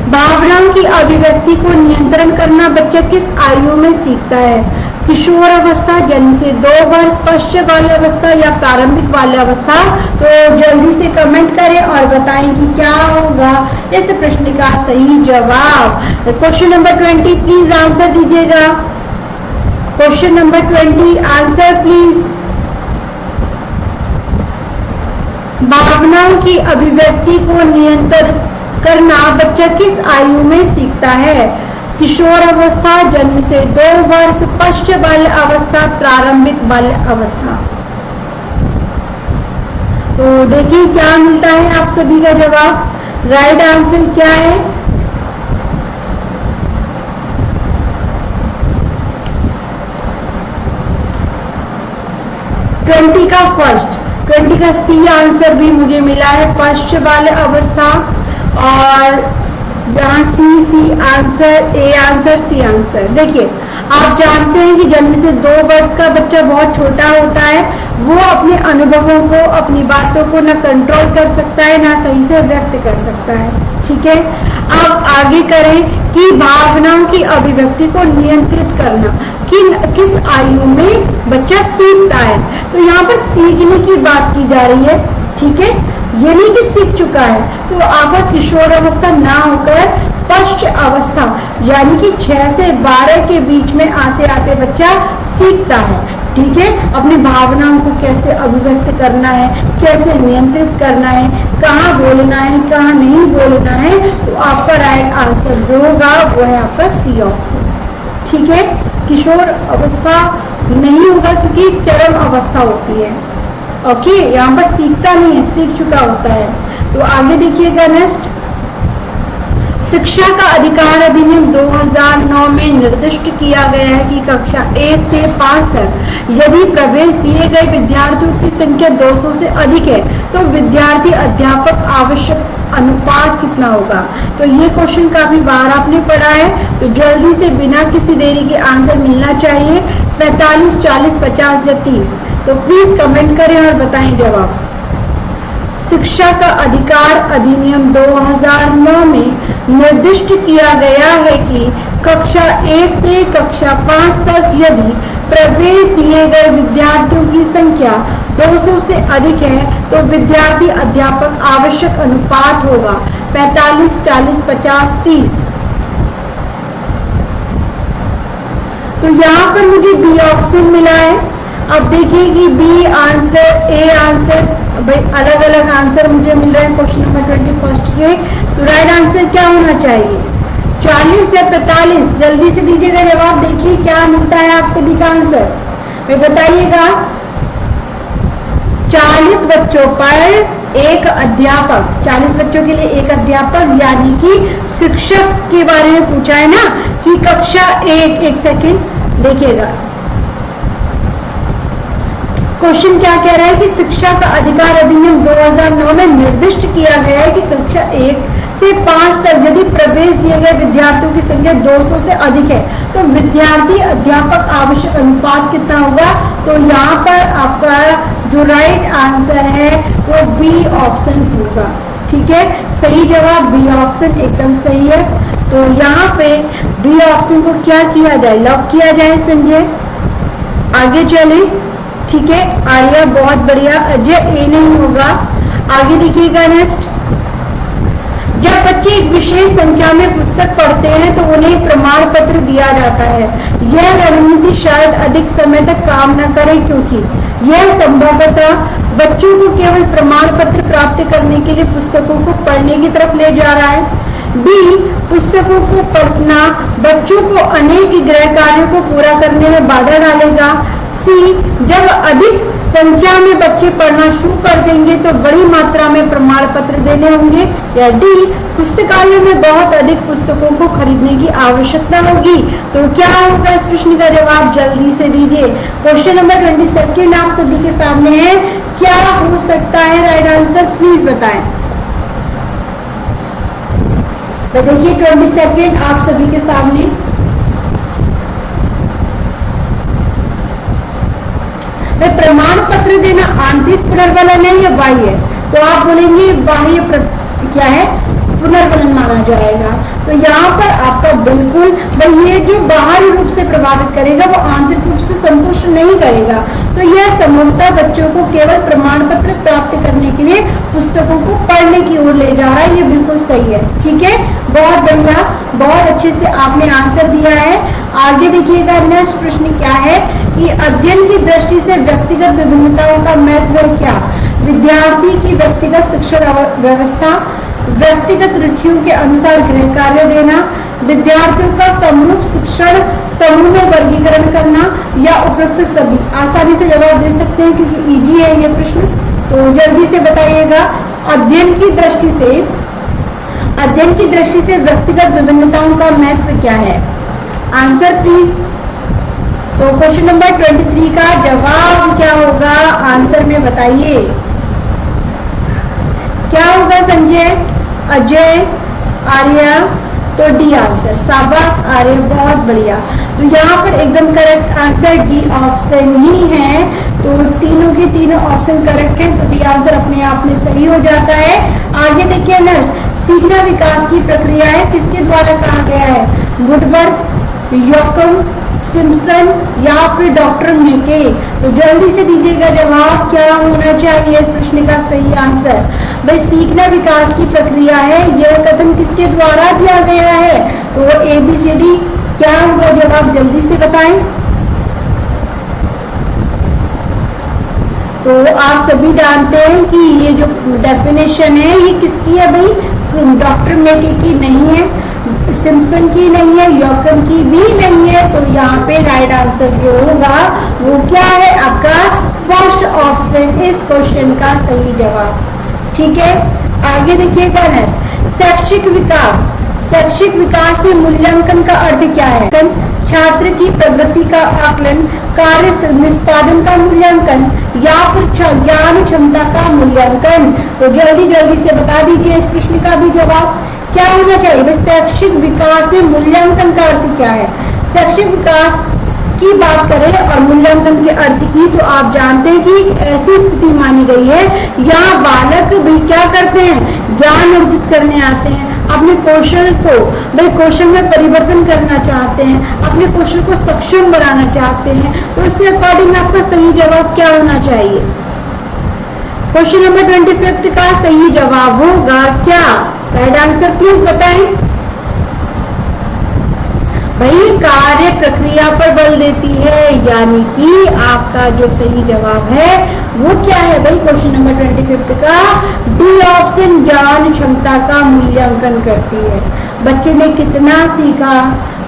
भावनाओं की अभिव्यक्ति को नियंत्रण करना बच्चा किस आयु में सीखता है? किशोर अवस्था, जन्म से 2 वर्ष, पश्च बाल्यावस्था या प्रारंभिक बाल्यावस्था? तो जल्दी से कमेंट करें और बताएं कि क्या होगा इस प्रश्न का सही जवाब। क्वेश्चन नंबर 20 प्लीज आंसर दीजिएगा। Question number 20 answer please. भावनाओं की अभिव्यक्ति को नियंत्रित करना बच्चा किस आयु में सीखता है? किशोर अवस्था, जन्म से 2 वर्ष, पश्च बाल्य अवस्था, प्रारंभिक बाल्य अवस्था? तो देखिए क्या मिलता है आप सभी का जवाब। राइट आंसर क्या है? ट्वेंटी का फर्स्ट, 20 का सी आंसर भी मुझे मिला है, पश्च बाल्य अवस्था। और यहाँ C answer, A answer, C answer. देखिए आप जानते हैं कि जन्म से 2 वर्ष का बच्चा बहुत छोटा होता है, वो अपने अनुभवों को, अपनी बातों को न कंट्रोल कर सकता है ना सही से व्यक्त कर सकता है, ठीक है। अब आगे करें कि भावनाओं की अभिव्यक्ति को नियंत्रित करना किस आयु में बच्चा सीखता है? तो यहाँ पर सीखने की बात की जा रही है, ठीक है, ये नहीं कि सीख चुका है। तो आपका किशोर अवस्था ना होकर पश्च अवस्था यानी कि 6 से 12 के बीच में आते आते बच्चा सीखता है, ठीक है, अपनी भावनाओं को कैसे अभिव्यक्त करना है, कैसे नियंत्रित करना है, कहाँ बोलना है, कहाँ नहीं बोलना है। तो आपका राइट आंसर जो होगा वो है आपका सी ऑप्शन, ठीक है। किशोर अवस्था नहीं होगा क्योंकि चरम अवस्था होती है, ओके, यहाँ पर सीखता नहीं है, सीख चुका होता है। तो आगे देखिएगा नेक्स्ट, शिक्षा का अधिकार अधिनियम 2009 में निर्दिष्ट किया गया है कि कक्षा 1 से 5 तक यदि प्रवेश दिए गए विद्यार्थियों की संख्या 200 से अधिक है तो विद्यार्थी अध्यापक आवश्यक अनुपात कितना होगा? तो ये क्वेश्चन काफी बार आपने पढ़ा है, तो जल्दी से बिना किसी देरी के आंसर मिलना चाहिए। 45, 40, 50 या 30? तो प्लीज कमेंट करें और बताएं जवाब। शिक्षा का अधिकार अधिनियम 2009 में निर्दिष्ट किया गया है कि कक्षा 1 से कक्षा 5 तक यदि प्रवेश दिए गए विद्यार्थियों की संख्या 200 से अधिक है तो विद्यार्थी अध्यापक आवश्यक अनुपात होगा 45, 40, 50, 30। तो यहाँ पर मुझे बी ऑप्शन मिला है। अब देखिए कि बी आंसर, ए आंसर, भाई अलग अलग आंसर मुझे मिल रहे हैं क्वेश्चन नंबर 21 के। तो राइट आंसर क्या होना चाहिए? 40 या 45? जल्दी से दीजिएगा जवाब। देखिए क्या मिलता है आप सभी का आंसर, भाई बताइएगा। 40 बच्चों पर एक अध्यापक, 40 बच्चों के लिए एक अध्यापक, यानी कि शिक्षक के बारे में पूछा है ना कि कक्षा 1, एक सेकेंड देखिएगा क्वेश्चन क्या कह रहा है कि शिक्षा का अधिकार अधिनियम 2009 में निर्दिष्ट किया गया है कि कक्षा 1 से 5 तक यदि प्रवेश दिए गए विद्यार्थियों की संख्या 200 से अधिक है तो विद्यार्थी अध्यापक आवश्यक अनुपात कितना होगा? तो यहाँ पर आपका जो राइट आंसर है वो बी ऑप्शन होगा, ठीक है। सही जवाब बी ऑप्शन एकदम सही है। तो यहाँ पे बी ऑप्शन को क्या किया जाए? लॉक किया जाए संजय। आगे चले, ठीक है। आर्या बहुत बढ़िया। अजय ए नहीं होगा। आगे देखिएगा नेक्स्ट, जब बच्चे एक विशेष संख्या में पुस्तक पढ़ते हैं तो उन्हें प्रमाण पत्र दिया जाता है। यह रणनीति शायद अधिक समय तक काम न करे क्योंकि यह संभवतः बच्चों को केवल प्रमाण पत्र प्राप्त करने के लिए पुस्तकों को पढ़ने की तरफ ले जा रहा है। बी, पुस्तकों को पढ़ना बच्चों को अनेक गृह कार्यों को पूरा करने में बाधा डालेगा। सी, जब अधिक संख्या में बच्चे पढ़ना शुरू कर देंगे तो बड़ी मात्रा में प्रमाण पत्र देने होंगे, या डी पुस्तकालय में बहुत अधिक पुस्तकों को खरीदने की आवश्यकता होगी। तो क्या होगा इस प्रश्न का जवाब, जल्दी से दीजिए। क्वेश्चन नंबर 22 आप सभी के सामने है, क्या हो सकता है राइट आंसर, प्लीज बताएं। तो देखिए 22 आप सभी के सामने, प्रमाण पत्र देना आंतरिक पुनर्बलन है या बाह्य, तो आप बोलेंगे बाह्य क्या है, पुनर्बलन माना जाएगा। तो यहाँ पर आपका बिल्कुल भाई ये जो बाहरी रूप से प्रभावित करेगा वो आंतरिक रूप से संतुष्ट नहीं करेगा। तो यह संभवतः बच्चों को केवल प्रमाण पत्र प्राप्त करने के लिए पुस्तकों को पढ़ने की ओर ले जा रहा है, ये बिल्कुल सही है। ठीक है, बहुत बढ़िया, बहुत अच्छे से आपने आंसर दिया है। आगे देखिएगा नेक्स्ट प्रश्न क्या है कि अध्ययन की दृष्टि से व्यक्तिगत विभिन्नताओं का महत्व क्या। विद्यार्थी की व्यक्तिगत शिक्षण व्यवस्था, व्यक्तिगत रुचियों के अनुसार गृह कार्य देना, विद्यार्थियों का समूह शिक्षण समूह में वर्गीकरण करना, या उपरोक्त सभी। आसानी से जवाब दे सकते हैं क्योंकि इजी है ये प्रश्न, तो जल्दी से बताइएगा। अध्ययन की दृष्टि से व्यक्तिगत विभिन्नताओं का महत्व क्या है, आंसर प्लीज। तो क्वेश्चन नंबर 23 का जवाब क्या होगा, आंसर में बताइए। क्या होगा संजय, अजय, आर्या, तो डी आंसर। शाबाश आर्य, बहुत बढ़िया। तो यहाँ पर एकदम करेक्ट आंसर डी ऑप्शन ही है। तो तीनों के तीनों ऑप्शन करेक्ट हैं, तो डी आंसर अपने आप में सही हो जाता है। आगे देखिए ना, सीखना विकास की प्रक्रिया है, किसके द्वारा कहा गया है, वुडवर्थ, योकम, सिम्पसन या फिर डॉक्टर मेके। तो जल्दी से दीजिएगा जवाब, क्या होना चाहिए इस प्रश्न का सही आंसर। भाई सीखना विकास की प्रक्रिया है, यह कथन किसके द्वारा दिया गया है, तो ABCD क्या होगा जवाब, जल्दी से बताएं। तो आप सभी जानते हैं कि ये जो डेफिनेशन है ये किसकी है भाई, डॉक्टर मेके की नहीं है, सिम्पसन की नहीं है, योकम की भी नहीं है। तो यहाँ पे राइट आंसर जो होगा वो क्या है, आपका फर्स्ट ऑप्शन इस क्वेश्चन का सही जवाब। ठीक है, आगे देखिएगा नेक्स्ट, शैक्षिक विकास के मूल्यांकन का अर्थ क्या है, छात्र की प्रगति का आकलन, कार्य निष्पादन का मूल्यांकन, या फिर ज्ञान क्षमता का मूल्यांकन। तो जल्दी से बता दीजिए इस प्रश्न का भी जवाब क्या होना चाहिए। शैक्षिक विकास में मूल्यांकन का अर्थ क्या है, शैक्षिक विकास की बात करें और मूल्यांकन के अर्थ की, तो आप जानते हैं कि ऐसी स्थिति मानी गई है यहाँ बालक भी क्या करते हैं, ज्ञान अर्जित करने आते हैं, अपने कौशल को भाई कौशल में परिवर्तन करना चाहते हैं, अपने कौशल को सक्षम बनाना चाहते हैं। तो इसके अकॉर्डिंग आपका सही जवाब क्या होना चाहिए। क्वेश्चन नंबर 25 का सही जवाब होगा क्या, राइट आंसर प्लीज बताएं। भाई कार्य प्रक्रिया पर बल देती है, यानी कि आपका जो सही जवाब है वो क्या है भाई, क्वेश्चन नंबर 25 का डी ऑप्शन, ज्ञान क्षमता का मूल्यांकन करती है। बच्चे ने कितना सीखा,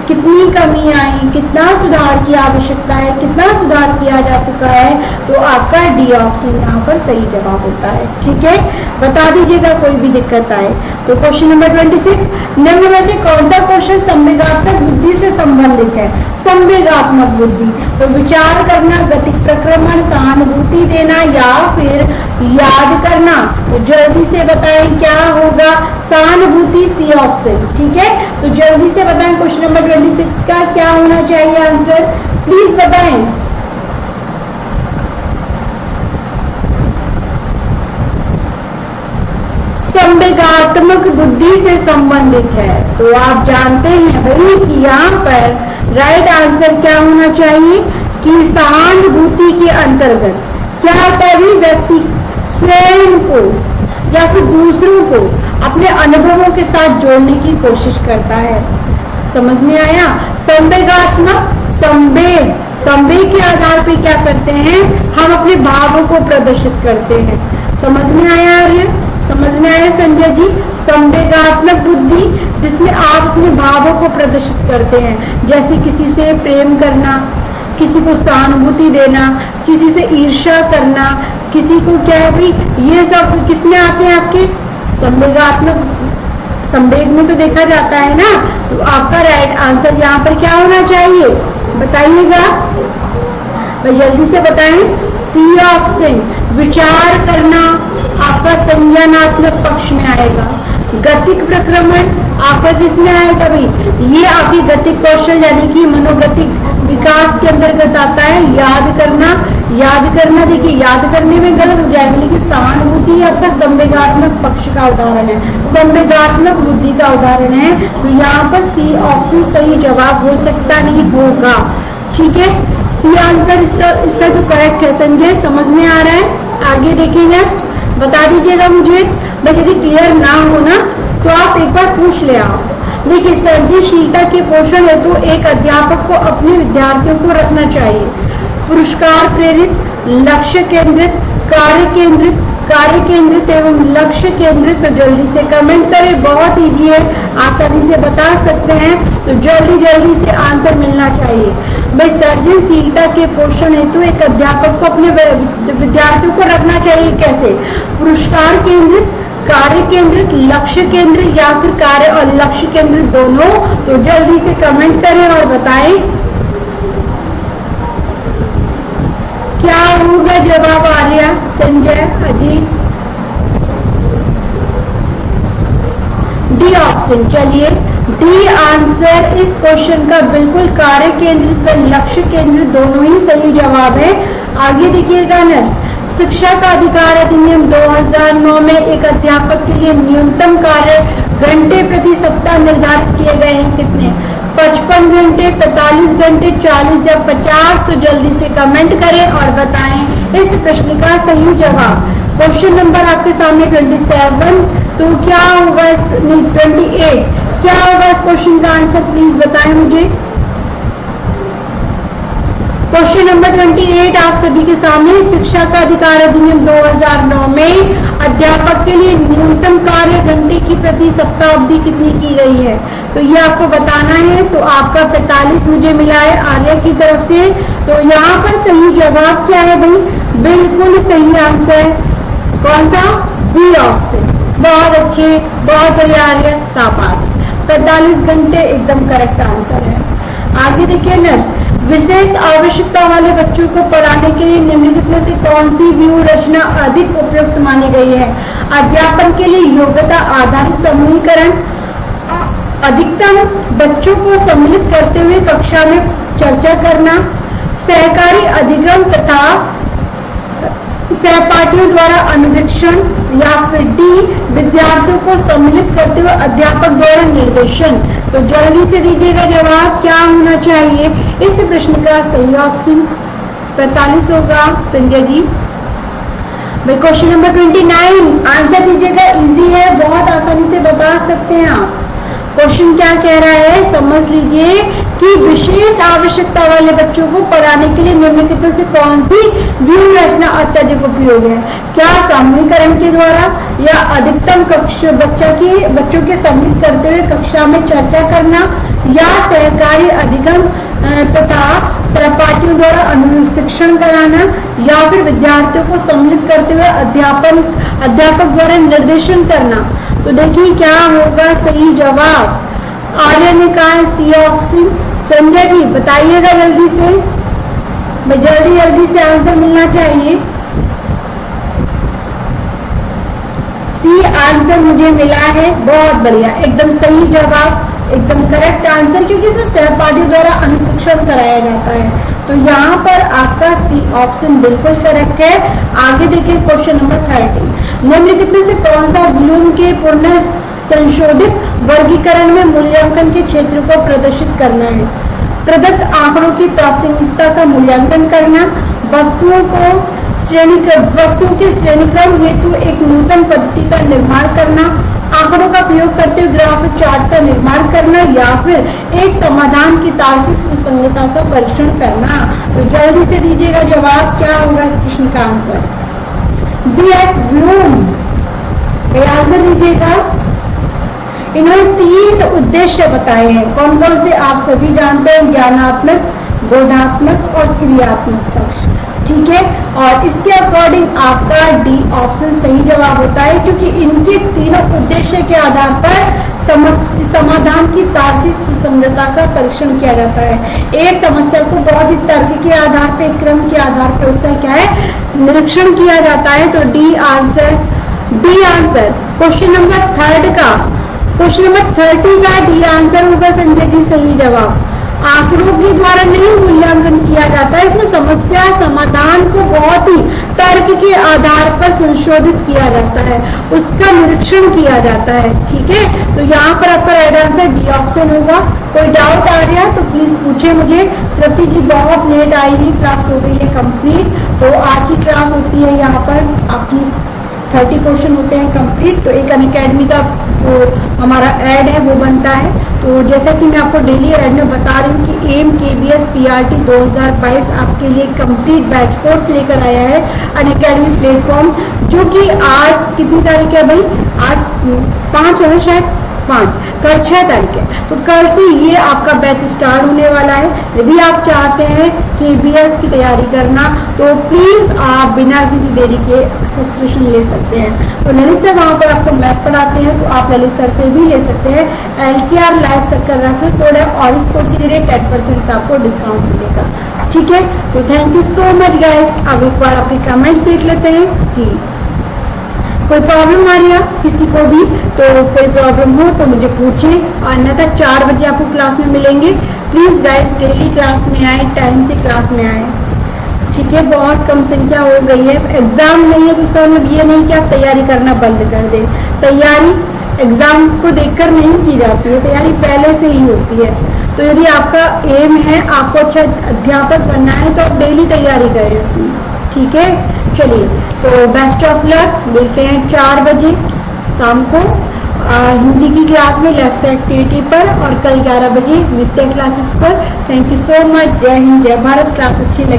कितनी कमी आई, कितना सुधार की आवश्यकता है, कितना सुधार किया जा चुका है, तो आपका डी ऑप्शन यहाँ पर सही जवाब होता है। ठीक है, बता दीजिएगा कोई भी दिक्कत आए। तो क्वेश्चन नंबर 26, निम्न में से कौन सा क्वेश्चन संवेगात्मक बुद्धि से संबंधित है। संवेगात्मक बुद्धि, तो विचार करना, गतिक प्रक्रमण, सहानुभूति देना या फिर याद करना। तो जल्दी से बताएं क्या होगा, सहानुभूति, सी ऑप्शन। ठीक है, तो जल्दी से बताएं क्वेश्चन नंबर 26 का क्या होना चाहिए आंसर, प्लीज बताएं। संवेगात्मक बुद्धि से संबंधित है। तो आप जानते हैं भाई कि यहाँ पर राइट आंसर क्या होना चाहिए कि सहानुभूति के अंतर्गत क्या कभी व्यक्ति स्वयं को या फिर दूसरों को अपने अनुभवों के साथ जोड़ने की कोशिश करता है। समझ में आया। संवेगात्मक, संवेग के आधार पे क्या करते हैं, हम अपने भावों को प्रदर्शित करते हैं। समझ में आया आर्य, समझ में आया संजय जी। संवेगात्मक बुद्धि जिसमें आप अपने भावों को प्रदर्शित करते हैं, जैसे किसी से प्रेम करना, किसी को सहानुभूति देना, किसी से ईर्ष्या करना, किसी को क्या है भाई, ये सब किसमें आते हैं आपके संवेगात्मक, संवेग में तो देखा जाता है ना। तो आपका राइट आंसर यहाँ पर क्या होना चाहिए बताइएगा, मैं जल्दी से बताएं। सी ऑप्शन, विचार करना आपका संज्ञानात्मक पक्ष में आएगा। गतिक प्रक्रमण आपका किसमें आएगा भाई, ये आपकी गतिक कौशल यानी कि मनोगतिक विकास के अंतर्गत आता है। याद करना, याद करना देखिए याद करने में गलत हो जाएगा, लेकिन सहानुभूति आपका संवेगात्मक पक्ष का उदाहरण है, संवेगात्मक बुद्धि का उदाहरण है। तो यहाँ पर सी ऑप्शन सही जवाब हो सकता नहीं होगा, ठीक है। सी आंसर इसका जो करेक्ट है। संजय समझ में आ रहा है? आगे देखिए नेक्स्ट, बता दीजिएगा मुझे। बट यदि क्लियर ना हो ना तो आप एक बार पूछ ले आओ। देखिए सर्जनशीलता के पोषण हेतु तो एक अध्यापक को अपने विद्यार्थियों को रखना चाहिए पुरस्कार प्रेरित, लक्ष्य केंद्रित, कार्य केंद्रित एवं लक्ष्य केंद्रित। तो जल्दी से कमेंट करें, बहुत इजी है, आसानी से बता सकते हैं। तो जल्दी से आंसर मिलना चाहिए भाई। सर्जनशीलता के पोषण हेतु एक अध्यापक को अपने विद्यार्थियों को रखना चाहिए कैसे, पुरस्कार केंद्रित, कार्य केंद्रित, लक्ष्य केंद्रित या फिर कार्य और लक्ष्य केंद्रित दोनों। तो जल्दी से कमेंट करें और बताएं क्या होगा जवाब। Arya, Sanjay, Ajit, D option. चलिए डी आंसर इस क्वेश्चन का बिल्कुल कार्य केंद्रित व लक्ष्य केंद्रित दोनों ही सही जवाब है। आगे देखिएगा नेक्स्ट, शिक्षा का अधिकार अधिनियम 2009 में एक अध्यापक के लिए न्यूनतम कार्य घंटे प्रति सप्ताह निर्धारित किए गए हैं कितने, 55 घंटे, 45 घंटे, 40 या 50। तो जल्दी से कमेंट करें और बताएं इस प्रश्न का सही जवाब। क्वेश्चन नंबर आपके सामने 27। तो क्या होगा 28, क्या होगा इस क्वेश्चन का आंसर प्लीज बताएं मुझे। क्वेश्चन नंबर 28 आप सभी के सामने, शिक्षा का अधिकार अधिनियम 2009 में अध्यापक के लिए न्यूनतम कार्य घंटे की प्रति सप्ताह अवधि कितनी की गई है। तो ये आपको बताना है। तो आपका 45 मुझे मिला है आर्या की तरफ से। तो यहाँ पर सही जवाब क्या है भाई, बिल्कुल सही आंसर कौन सा, बी ऑप्शन। बहुत अच्छे, बहुत बढ़िया आर्या, शाबाश। 45 घंटे एकदम करेक्ट आंसर है। आगे देखिए नेक्स्ट, विशेष आवश्यकता वाले बच्चों को पढ़ाने के लिए निम्नलिखित में से कौन सी व्यूह रचना अधिक उपयुक्त मानी गई है। अध्यापन के लिए योग्यता आधारित समूहीकरण, अधिकतम बच्चों को सम्मिलित करते हुए कक्षा में चर्चा करना, सहकारी अधिगम तथा सहपाठियों द्वारा अनुवीक्षण, या फिर डी विद्यार्थियों को सम्मिलित करते हुए अध्यापक द्वारा निर्देशन। तो जल्दी से दीजिएगा जवाब क्या होना चाहिए इस प्रश्न का सही ऑप्शन। 45 होगा संजय जी। भाई क्वेश्चन नंबर 29 आंसर दीजिएगा, इजी है, बहुत आसानी से बता सकते हैं आप। क्वेश्चन क्या कह रहा है समझ लीजिए कि विशेष आवश्यकता वाले बच्चों को पढ़ाने के लिए निम्नलिखित में से कौन सी व्यूह रचना अत्यधिक उपयोगी है। क्या समूहीकरण के द्वारा, या अधिकतम बच्चों के सम्मिलित करते हुए कक्षा में चर्चा करना, या सहकारी अधिगम तथा सहपाठियों द्वारा अनुशिक्षण कराना, या फिर विद्यार्थियों को सम्मिलित करते हुए अध्यापक द्वारा निर्देशन करना। तो देखिए क्या होगा सही जवाब। आर्य ने कहा है सी ऑप्शन। संजय जी बताइएगा जल्दी से, जल्दी से आंसर मिलना चाहिए। सी आंसर मुझे मिला है, बहुत बढ़िया, एकदम सही जवाब, एकदम करेक्ट आंसर, क्योंकि इसमें सहपाठियों द्वारा अनुशिक्षण कराया जाता है। तो यहाँ पर आपका सी ऑप्शन बिल्कुल करेक्ट है। आगे देखिए क्वेश्चन नंबर 30, निम्नलिखित में से कौन सा ब्लूम के पुनः संशोधित वर्गीकरण में मूल्यांकन के क्षेत्र को प्रदर्शित करना है। प्रदत्त आंकड़ों की प्रासंगिकता का मूल्यांकन करना, वस्तुओं के श्रेणीक्रम हेतु एक नूतन पद्धति का निर्माण करना, आंकड़ों का प्रयोग करते हुए ग्राफिक चार्ट का निर्माण करना, या फिर एक समाधान की तार्किक सुसंगतता का परीक्षण करना। तो जल्दी से दीजिएगा जवाब क्या होगा इस प्रश्न का आंसर। बी.एस. ब्लूम आंसर दीजिएगा। इन्होंने 3 उद्देश्य बताए हैं, कौन कौन से आप सभी जानते हैं, ज्ञानात्मक, बोधात्मक और क्रियात्मक पक्ष। ठीक है, और इसके अकॉर्डिंग आपका डी ऑप्शन सही जवाब होता है, क्योंकि इनके तीनों उद्देश्य के आधार पर समाधान की तार्किक सुसंगतता का परीक्षण किया जाता है। एक समस्या को बहुत ही तर्क के आधार पर, क्रम के आधार पर उसका क्या है, निरीक्षण किया जाता है। तो डी आंसर क्वेश्चन नंबर 30 का डी आंसर होगा संजय जी सही जवाब। आंकड़ों के द्वारा नहीं मूल्यांकन किया जाता है, इसमें समस्या समाधान को बहुत ही तर्क के आधार पर संशोधित किया जाता है, उसका निरीक्षण किया जाता है। ठीक है, तो यहाँ पर आपका राइट आंसर डी ऑप्शन होगा। कोई डाउट आ रहा है तो प्लीज पूछे मुझे। तृप्ति जी बहुत लेट आई है, क्लास हो गई है कंप्लीट। तो आज की क्लास होती है यहाँ पर आपकी 30 क्वेश्चन होते हैं कंप्लीट। तो एक अनअकैडमी का जो हमारा ऐड है वो बनता है। तो जैसा कि मैं आपको डेली ऐड में बता रही हूँ कि एम KBS PRT 2022 आपके लिए कंप्लीट बैच कोर्स लेकर आया है अनअकैडमी प्लेटफॉर्म, जो कि आज कितनी तारीख है भाई, आज 5 है शायद, 5 कल 6 तारीख है। तो कल से ये आपका बैच स्टार्ट होने वाला है। यदि आप चाहते हैं KBS की तैयारी करना तो प्लीज आप बिना किसी देरी के सब्सक्रिप्शन ले सकते हैं। तो ललित सर वहाँ पर आपको मैथ पढ़ाते हैं, तो आप ललित सर से भी ले सकते हैं। LKR live circle referral code है और इस कोड के जरिए 10% का आपको डिस्काउंट मिलेगा। ठीक है, तो thank you so much guys. अब एक बार आपके कमेंट्स देख लेते हैं कि कोई प्रॉब्लम आ रही है किसी को भी, तो कोई प्रॉब्लम हो तो मुझे पूछें, अन्यथा 4 बजे आपको क्लास में मिलेंगे। प्लीज गाइस डेली क्लास में आए, टाइम से क्लास में आए। ठीक है, बहुत कम संख्या हो गई है। एग्जाम नहीं है तो इसका मतलब ये नहीं कि आप तैयारी करना बंद कर दें। तैयारी एग्जाम को देखकर नहीं की जाती है, तैयारी पहले से ही होती है। तो यदि आपका एम है आपको अच्छा अध्यापक बनना है तो आप डेली तैयारी करें। ठीक है, चलिए तो बेस्ट ऑफ लक। मिलते हैं 4 बजे शाम को हिंदी की क्लास में लेट्स एक्टिविटी पर, और कल 11 बजे नित्य क्लासेस पर। Thank you so much. जय हिंद, जय भारत। क्लास अच्छी लगी